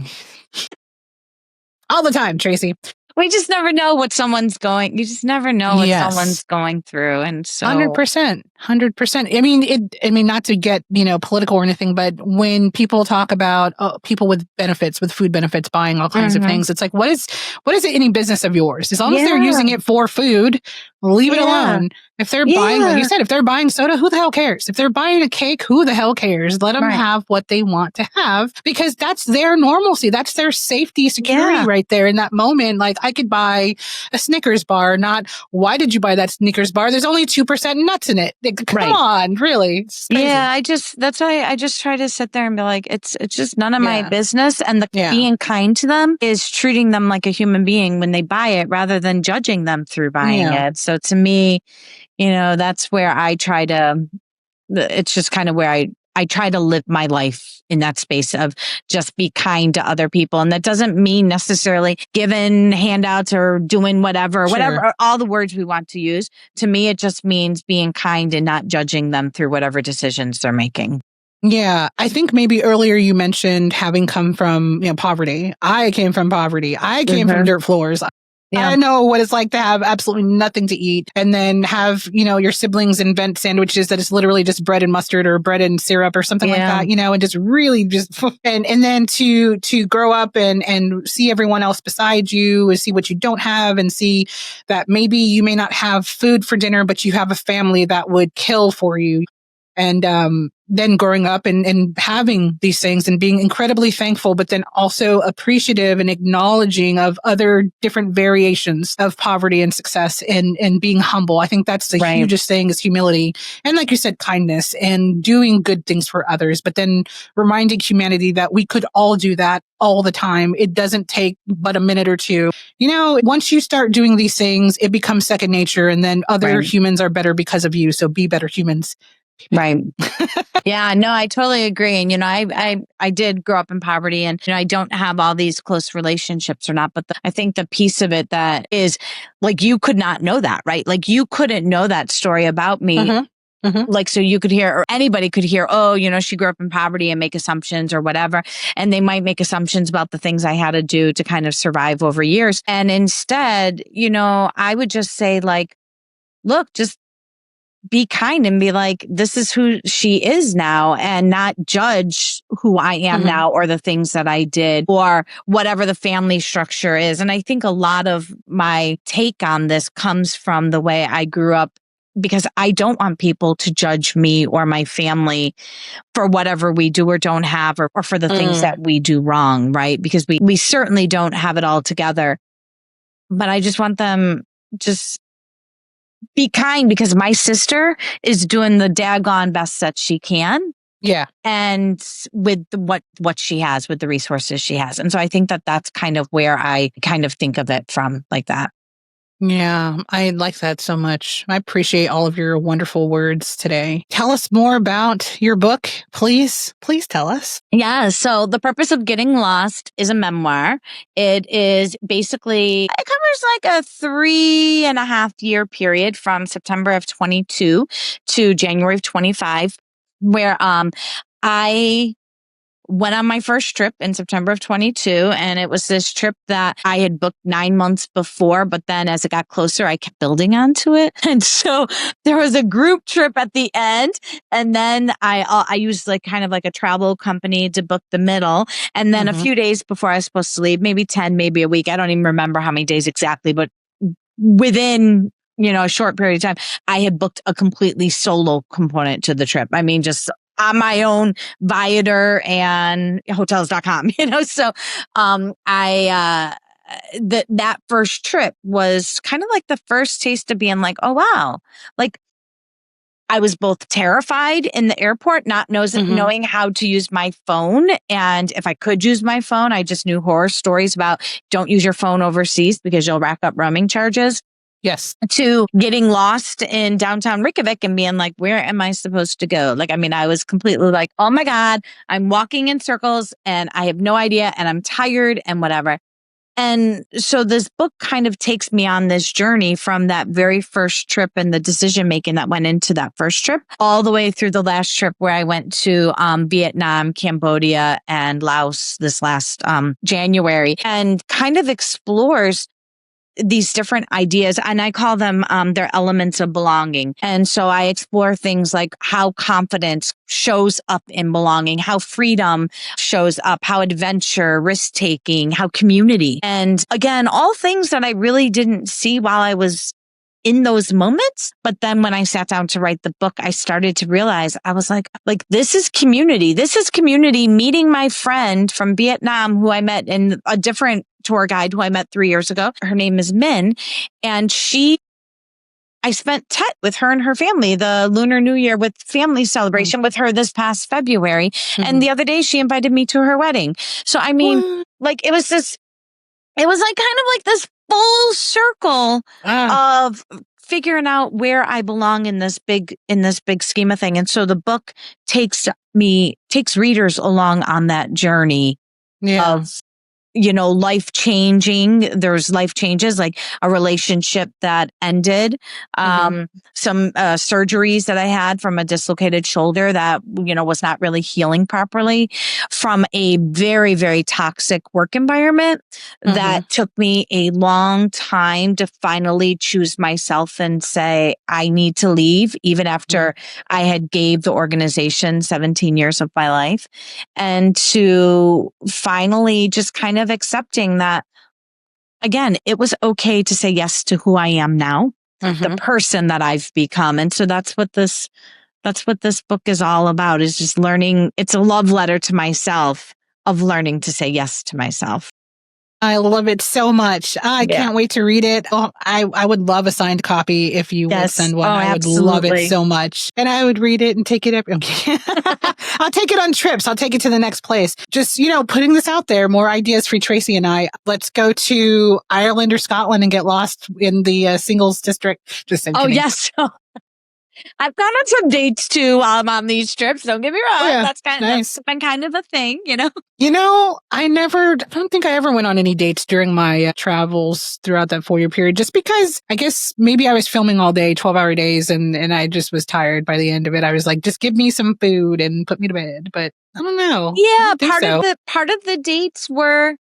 All the time, Tracy. We just never know what someone's going. You just never know what someone's going through, and so 100%. I mean, not to get political or anything, but when people talk about people with benefits, with food benefits, buying all kinds of things, it's like, what is it any business of yours? As long as they're using it for food, leave it alone. If they're buying, like you said, if they're buying soda, who the hell cares? If they're buying a cake, who the hell cares? Let them have what they want to have, because that's their normalcy. That's their safety, security right there in that moment. Like, I could buy a Snickers bar, not, why did you buy that Snickers bar? There's only 2% nuts in it. Come on, really? Yeah, that's why I just try to sit there and be like, it's just none of my business. And being kind to them is treating them like a human being when they buy it, rather than judging them through buying it. So to me, that's where I try to, it's just kind of where I try to live my life in that space of just be kind to other people. And that doesn't mean necessarily giving handouts or doing whatever, all the words we want to use. To me, it just means being kind and not judging them through whatever decisions they're making. Yeah, I think maybe earlier you mentioned having come from poverty. I came from poverty. I came from dirt floors. I know what it's like to have absolutely nothing to eat, and then have, your siblings invent sandwiches that is literally just bread and mustard or bread and syrup or something like that, and just really and then to grow up and see everyone else beside you, and see what you don't have, and see that maybe you may not have food for dinner, but you have a family that would kill for you. And then growing up and having these things and being incredibly thankful, but then also appreciative and acknowledging of other different variations of poverty and success, and being humble. I think that's the hugest thing, is humility. And like you said, kindness and doing good things for others, but then reminding humanity that we could all do that all the time. It doesn't take but a minute or two. Once you start doing these things, it becomes second nature, and then other humans are better because of you. So be better humans. Right. Yeah, no, I totally agree. And, I did grow up in poverty, and, I don't have all these close relationships or not. But I think the piece of it that is, like, you could not know that, right? Like, you couldn't know that story about me. Like, so you could hear, or anybody could hear, oh, she grew up in poverty, and make assumptions or whatever. And they might make assumptions about the things I had to do to kind of survive over years. And instead, I would just say, like, look, just be kind and be like, this is who she is now, and not judge who I am now, or the things that I did, or whatever the family structure is. And I think a lot of my take on this comes from the way I grew up, because I don't want people to judge me or my family for whatever we do or don't have, or for the things that we do wrong, right? Because we certainly don't have it all together. But I just want them just be kind, because my sister is doing the daggone best that she can. Yeah. And with what she has, with the resources she has. And so I think that that's kind of where I kind of think of it from, like that. Yeah, I like that so much. I appreciate all of your wonderful words today. Tell us more about your book, please. Please tell us. Yeah, so The Purpose of Getting Lost is a memoir. It is basically, it covers like a 3.5-year period from September of 22 to January of 25, where I went on my first trip in September of 22. And it was this trip that I had booked 9 months before. But then as it got closer, I kept building onto it. And so there was a group trip at the end. And then I used like kind of like a travel company to book the middle. And then a few days before I was supposed to leave, maybe 10, maybe a week. I don't even remember how many days exactly, but within a short period of time, I had booked a completely solo component to the trip. I mean, just on my own, Viator and hotels.com, so that first trip was kind of like the first taste of being like, oh, wow. Like, I was both terrified in the airport, not knowing how to use my phone. And if I could use my phone, I just knew horror stories about don't use your phone overseas because you'll rack up roaming charges. Yes. To getting lost in downtown Reykjavik and being like, where am I supposed to go? Like, I mean, I was completely like, oh my God, I'm walking in circles and I have no idea and I'm tired and whatever. And so this book kind of takes me on this journey from that very first trip and the decision making that went into that first trip all the way through the last trip where I went to Vietnam, Cambodia, and Laos this last January, and kind of explores these different ideas, and I call them their elements of belonging. And so I explore things like how confidence shows up in belonging, how freedom shows up, how adventure, risk-taking, how community. And again, all things that I really didn't see while I was in those moments. But then when I sat down to write the book, I started to realize I was like, this is community. This is community. Meeting my friend from Vietnam who I met in a different tour guide who I met 3 years ago. Her name is Min. And I spent Tet with her and her family, the Lunar New Year with family celebration with her this past February. And the other day she invited me to her wedding. So, I mean, like, it was like kind of like this full circle of figuring out where I belong in this big scheme of thing. And so the book takes readers along on that journey of, life changing. There's life changes, like a relationship that ended, some surgeries that I had from a dislocated shoulder that, was not really healing properly, from a very, very toxic work environment that took me a long time to finally choose myself and say, I need to leave, even after I had gave the organization 17 years of my life, and to finally just kind of accepting that, again, it was okay to say yes to who I am now, the person that I've become. And so that's what this book is all about, is just learning. It's a love letter to myself of learning to say yes to myself. I love it so much. I can't wait to read it. Oh, I would love a signed copy if you would send one. I would love it so much. And I would read it and take it every I'll take it on trips. I'll take it to the next place. Just, putting this out there, more ideas for Tracy and I. Let's go to Ireland or Scotland and get lost in the singles district. Just kidding. Yes. I've gone on some dates too while I'm on these trips. Don't get me wrong. That's been kind of a thing, I don't think I ever went on any dates during my travels throughout that 4-year period, just because I guess maybe I was filming all day, 12-hour days, and I just was tired by the end of it. I was like, just give me some food and put me to bed. But I don't know. Yeah, part of the dates were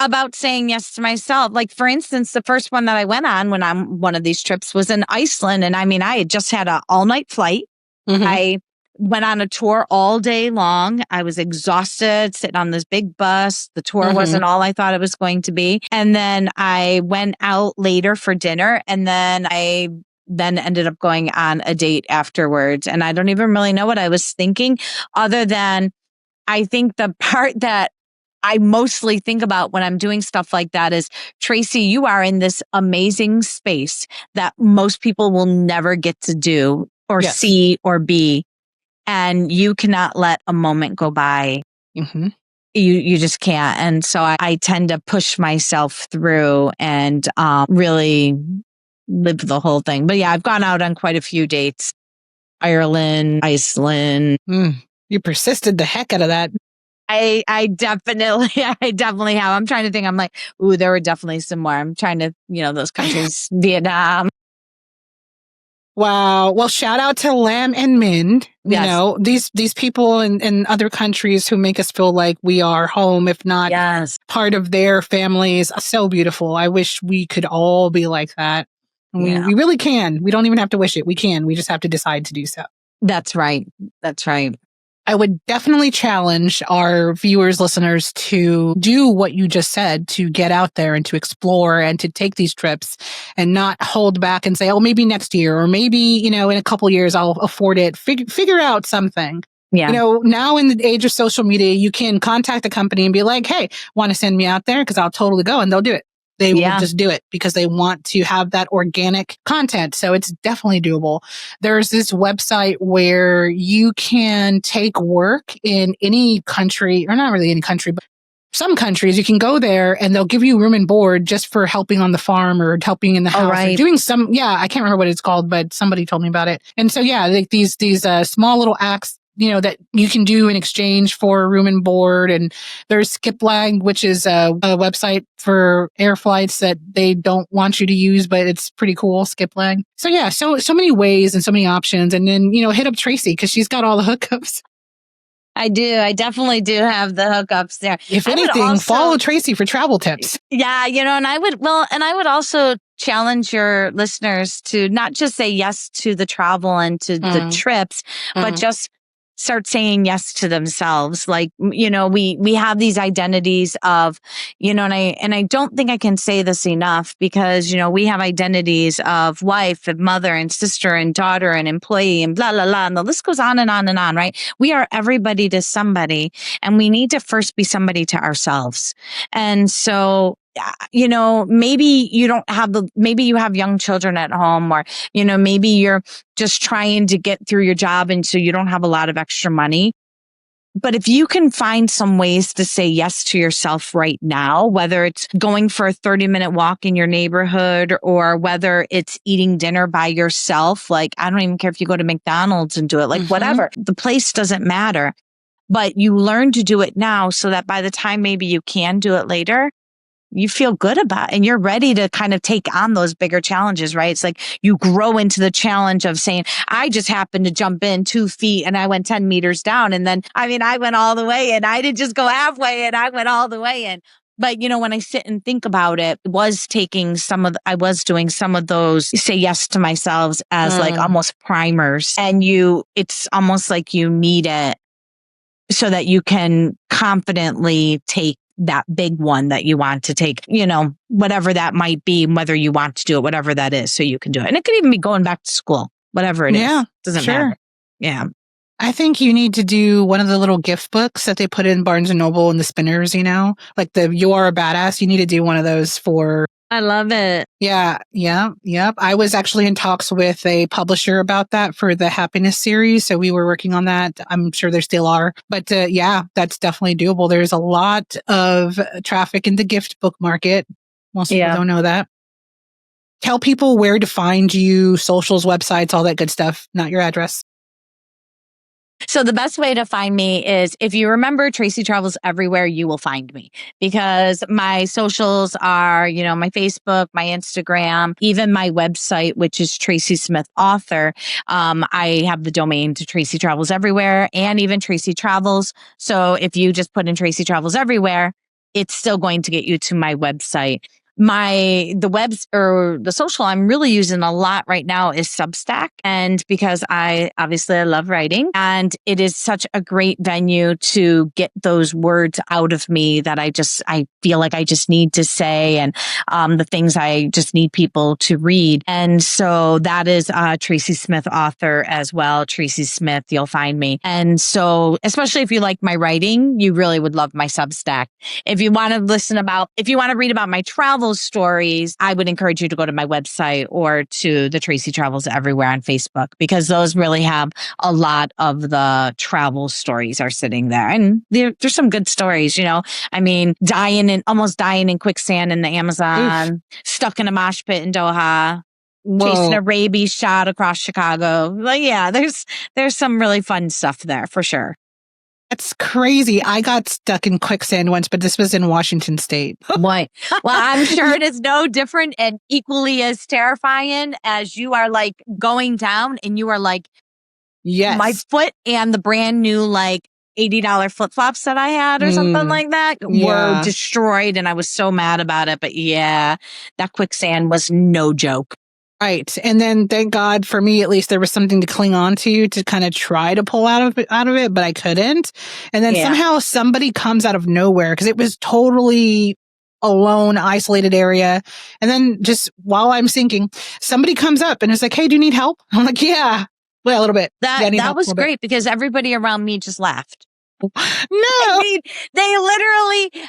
about saying yes to myself. Like, for instance, the first one that I went on when I'm one of these trips was in Iceland. And I mean, I had just had an all-night flight. I went on a tour all day long. I was exhausted sitting on this big bus. The tour wasn't all I thought it was going to be. And then I went out later for dinner, and then I ended up going on a date afterwards. And I don't even really know what I was thinking, other than I think the part that I mostly think about when I'm doing stuff like that is, Tracy, you are in this amazing space that most people will never get to do or see or be. And you cannot let a moment go by. You just can't. And so I tend to push myself through and really live the whole thing. But yeah, I've gone out on quite a few dates. Ireland, Iceland. You persisted the heck out of that. I definitely have. I'm trying to think. I'm like, ooh, there were definitely some more. I'm trying to, those countries, Vietnam. Wow. Well, shout out to Lam and Min. These people in other countries who make us feel like we are home, if not part of their families. So beautiful. I wish we could all be like that. We really can. We don't even have to wish it. We can. We just have to decide to do so. That's right. I would definitely challenge our viewers, listeners, to do what you just said, to get out there and to explore and to take these trips and not hold back and say, oh, maybe next year, or maybe, in a couple years I'll afford it. Figure out something. Yeah. Now in the age of social media, you can contact the company and be like, hey, want to send me out there? Because I'll totally go, and they'll do it. They will just do it because they want to have that organic content. So it's definitely doable. There's this website where you can take work in any country, or not really any country, but some countries. You can go there and they'll give you room and board just for helping on the farm or helping in the house. Or doing some, I can't remember what it's called, but somebody told me about it. And so, like these small little acts, that you can do in exchange for room and board. And there's SKIPLAGGED, which is a website for air flights that they don't want you to use, but it's pretty cool, SKIPLAGGED. So so many ways and so many options. And then, hit up Tracy because she's got all the hookups. I do. I definitely do have the hookups there. If anything, follow Tracy for travel tips. Yeah, and I would also challenge your listeners to not just say yes to the travel and to the trips, but just start saying yes to themselves. Like, we have these identities of, and I don't think I can say this enough because, we have identities of wife and mother and sister and daughter and employee and blah, blah, blah. And the list goes on and on and on, right? We are everybody to somebody, and we need to first be somebody to ourselves. And so, maybe maybe you have young children at home, or, maybe you're just trying to get through your job. And so you don't have a lot of extra money. But if you can find some ways to say yes to yourself right now, whether it's going for a 30-minute walk in your neighborhood or whether it's eating dinner by yourself, like, I don't even care if you go to McDonald's and do it, like whatever, the place doesn't matter. But you learn to do it now so that by the time maybe you can do it later, you feel good about it and you're ready to kind of take on those bigger challenges, right? It's like you grow into the challenge of saying, I just happened to jump in 2 feet and I went 10 meters down. And then, I went all the way in. I didn't just go halfway and I went all the way in. But, when I sit and think about it, I was doing some of those say yes to myself as like almost primers. And it's almost like you need it so that you can confidently take that big one that you want to take, whatever that might be, whether you want to do it, whatever that is, so you can do it. And it could even be going back to school, whatever it is. Doesn't matter. Yeah. I think you need to do one of the little gift books that they put in Barnes and Noble and the Spinners, like the You Are a Badass. You need to do one of those for. I love it. Yeah. I was actually in talks with a publisher about that for the Happiness series. So we were working on that. I'm sure there still are. But that's definitely doable. There's a lot of traffic in the gift book market. Most people don't know that. Tell people where to find you, socials, websites, all that good stuff, not your address. So the best way to find me is if you remember Tracy Travels Everywhere, you will find me because my socials are, my Facebook, my Instagram, even my website, which is Tracy Smith Author. I have the domain to Tracy Travels Everywhere and even Tracy Travels. So if you just put in Tracy Travels Everywhere, it's still going to get you to my website. The social I'm really using a lot right now is Substack. And because I love writing, and it is such a great venue to get those words out of me that I feel like I just need to say, and the things I just need people to read. And so that is Tracy Smith Author as well. Tracy Smith, you'll find me. And so, especially if you like my writing, you really would love my Substack. If you want to read about my travel stories, I would encourage you to go to my website or to the Tracy Travels Everywhere on Facebook, because those really have a lot of the travel stories are sitting there. And there's some good stories, almost dying in quicksand in the Amazon, stuck in a mosh pit in Doha, chasing a rabies shot across Chicago. Like, there's some really fun stuff there for sure. That's crazy. I got stuck in quicksand once, but this was in Washington State. Boy. Well, I'm sure it is no different and equally as terrifying as you are like going down and you are like, yes, my foot and the brand new like $80 flip-flops that I had or something like that were destroyed. And I was so mad about it. But that quicksand was no joke. Right. And then thank God for me, at least there was something to cling on to kind of try to pull out of it, but I couldn't. And then somehow somebody comes out of nowhere because it was totally alone, isolated area. And then just while I'm sinking, somebody comes up and is like, hey, do you need help? I'm like, yeah, well, a little bit. That was great because everybody around me just laughed. No, I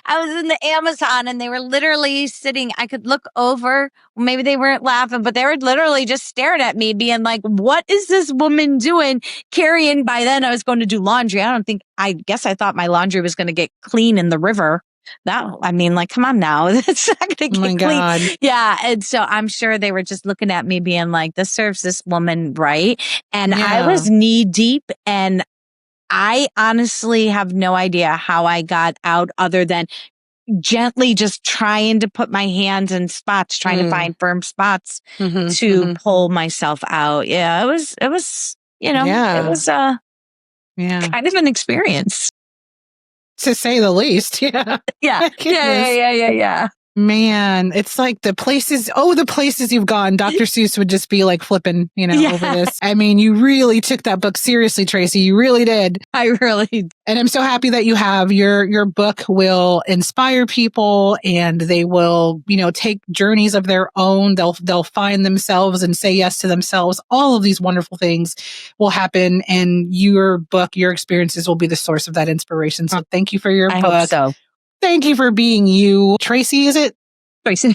was in the Amazon and they were literally sitting. I could look over. Maybe they weren't laughing, but they were literally just staring at me being like, what is this woman doing? Carrying. By then I was going to do laundry. I guess I thought my laundry was going to get clean in the river. Come on now. It's not going to get clean. God. Yeah. And so I'm sure they were just looking at me being like, this serves this woman right. And I was knee deep, and I honestly have no idea how I got out other than gently just trying to put my hands in spots, trying to find firm spots to pull myself out. Yeah, it was, it was kind of an experience. To say the least. Yeah. Yeah. Yeah. Man, it's like the places you've gone. Dr. Seuss would just be like flipping, over this. I mean, you really took that book seriously, Tracy. You really did. I really did. And I'm so happy that you have your book will inspire people, and they will, take journeys of their own. They'll find themselves and say yes to themselves. All of these wonderful things will happen, and your book, your experiences will be the source of that inspiration. So thank you for your book. Hope so. Thank you for being you. Tracy, is it? Tracy.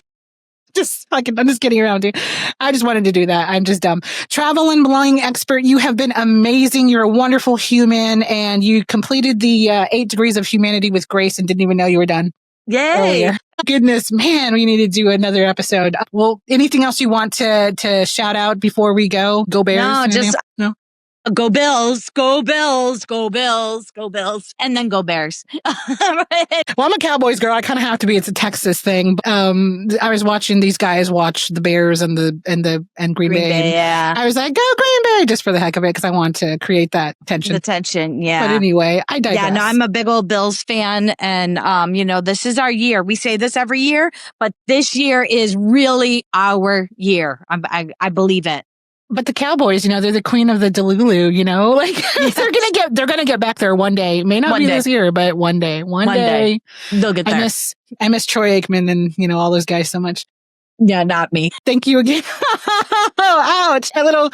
I'm just kidding around, dude. I just wanted to do that. I'm just dumb. Travel and belonging expert. You have been amazing. You're a wonderful human, and you completed the 8 degrees of humanity with grace and didn't even know you were done. Yay. Earlier. Goodness, man, we need to do another episode. Well, anything else you want to shout out before we go? Go Bears? No. Go Bills, go Bills, go Bills, go Bills, and then go Bears. Well, I'm a Cowboys girl. I kind of have to be. It's a Texas thing. I was watching these guys watch the Bears and Green Bay. Yeah. I was like, go Green Bay, just for the heck of it, because I want to create that tension. The tension, yeah. But anyway, I digress. Yeah, no, I'm a big old Bills fan, and this is our year. We say this every year, but this year is really our year. I believe it. But the Cowboys, they're the queen of the Delulu, they're gonna get back there one day. May not be this year, but one day. One day they'll get there. I miss Troy Aikman and all those guys so much. Yeah, not me. Thank you again. Ouch! My little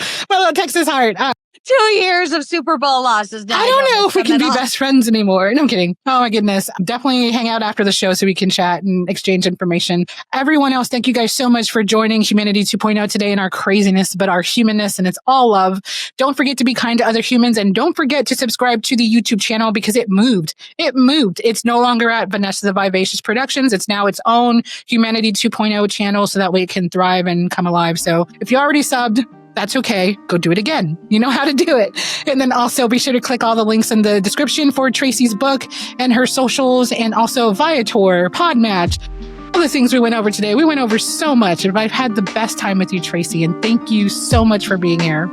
Texas heart. 2 years of Super Bowl losses. I don't know if we can be best friends anymore. No, I'm kidding. Oh my goodness. Definitely hang out after the show so we can chat and exchange information. Everyone else, thank you guys so much for joining Humanity 2.0 today in our craziness, but our humanness, and it's all love. Don't forget to be kind to other humans, and don't forget to subscribe to the YouTube channel because it moved. It moved. It's no longer at Vanessa the Vivacious Productions. It's now its own Humanity 2.0 channel, so that way it can thrive and come alive. So if you already subbed, that's okay. Go do it again. You know how to do it. And then also be sure to click all the links in the description for Tracy's book and her socials, and also Viator, Podmatch, all the things we went over today. We went over so much, and I've had the best time with you, Tracy. And thank you so much for being here.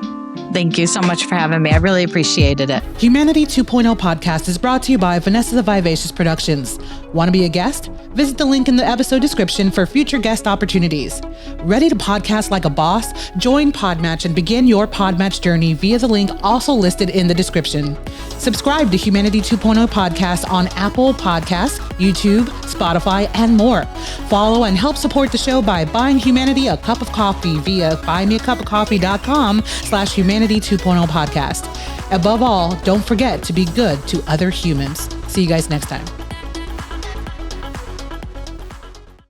Thank you so much for having me. I really appreciated it. Humanity 2.0 podcast is brought to you by Vanessa the Vivacious Productions. Want to be a guest? Visit the link in the episode description for future guest opportunities. Ready to podcast like a boss? Join Podmatch and begin your Podmatch journey via the link also listed in the description. Subscribe to Humanity 2.0 podcast on Apple Podcasts, YouTube, Spotify, and more. Follow and help support the show by buying Humanity a cup of coffee via buymeacupofcoffee.com/Humanity 2.0 podcast. Above all, don't forget to be good to other humans. See you guys next time.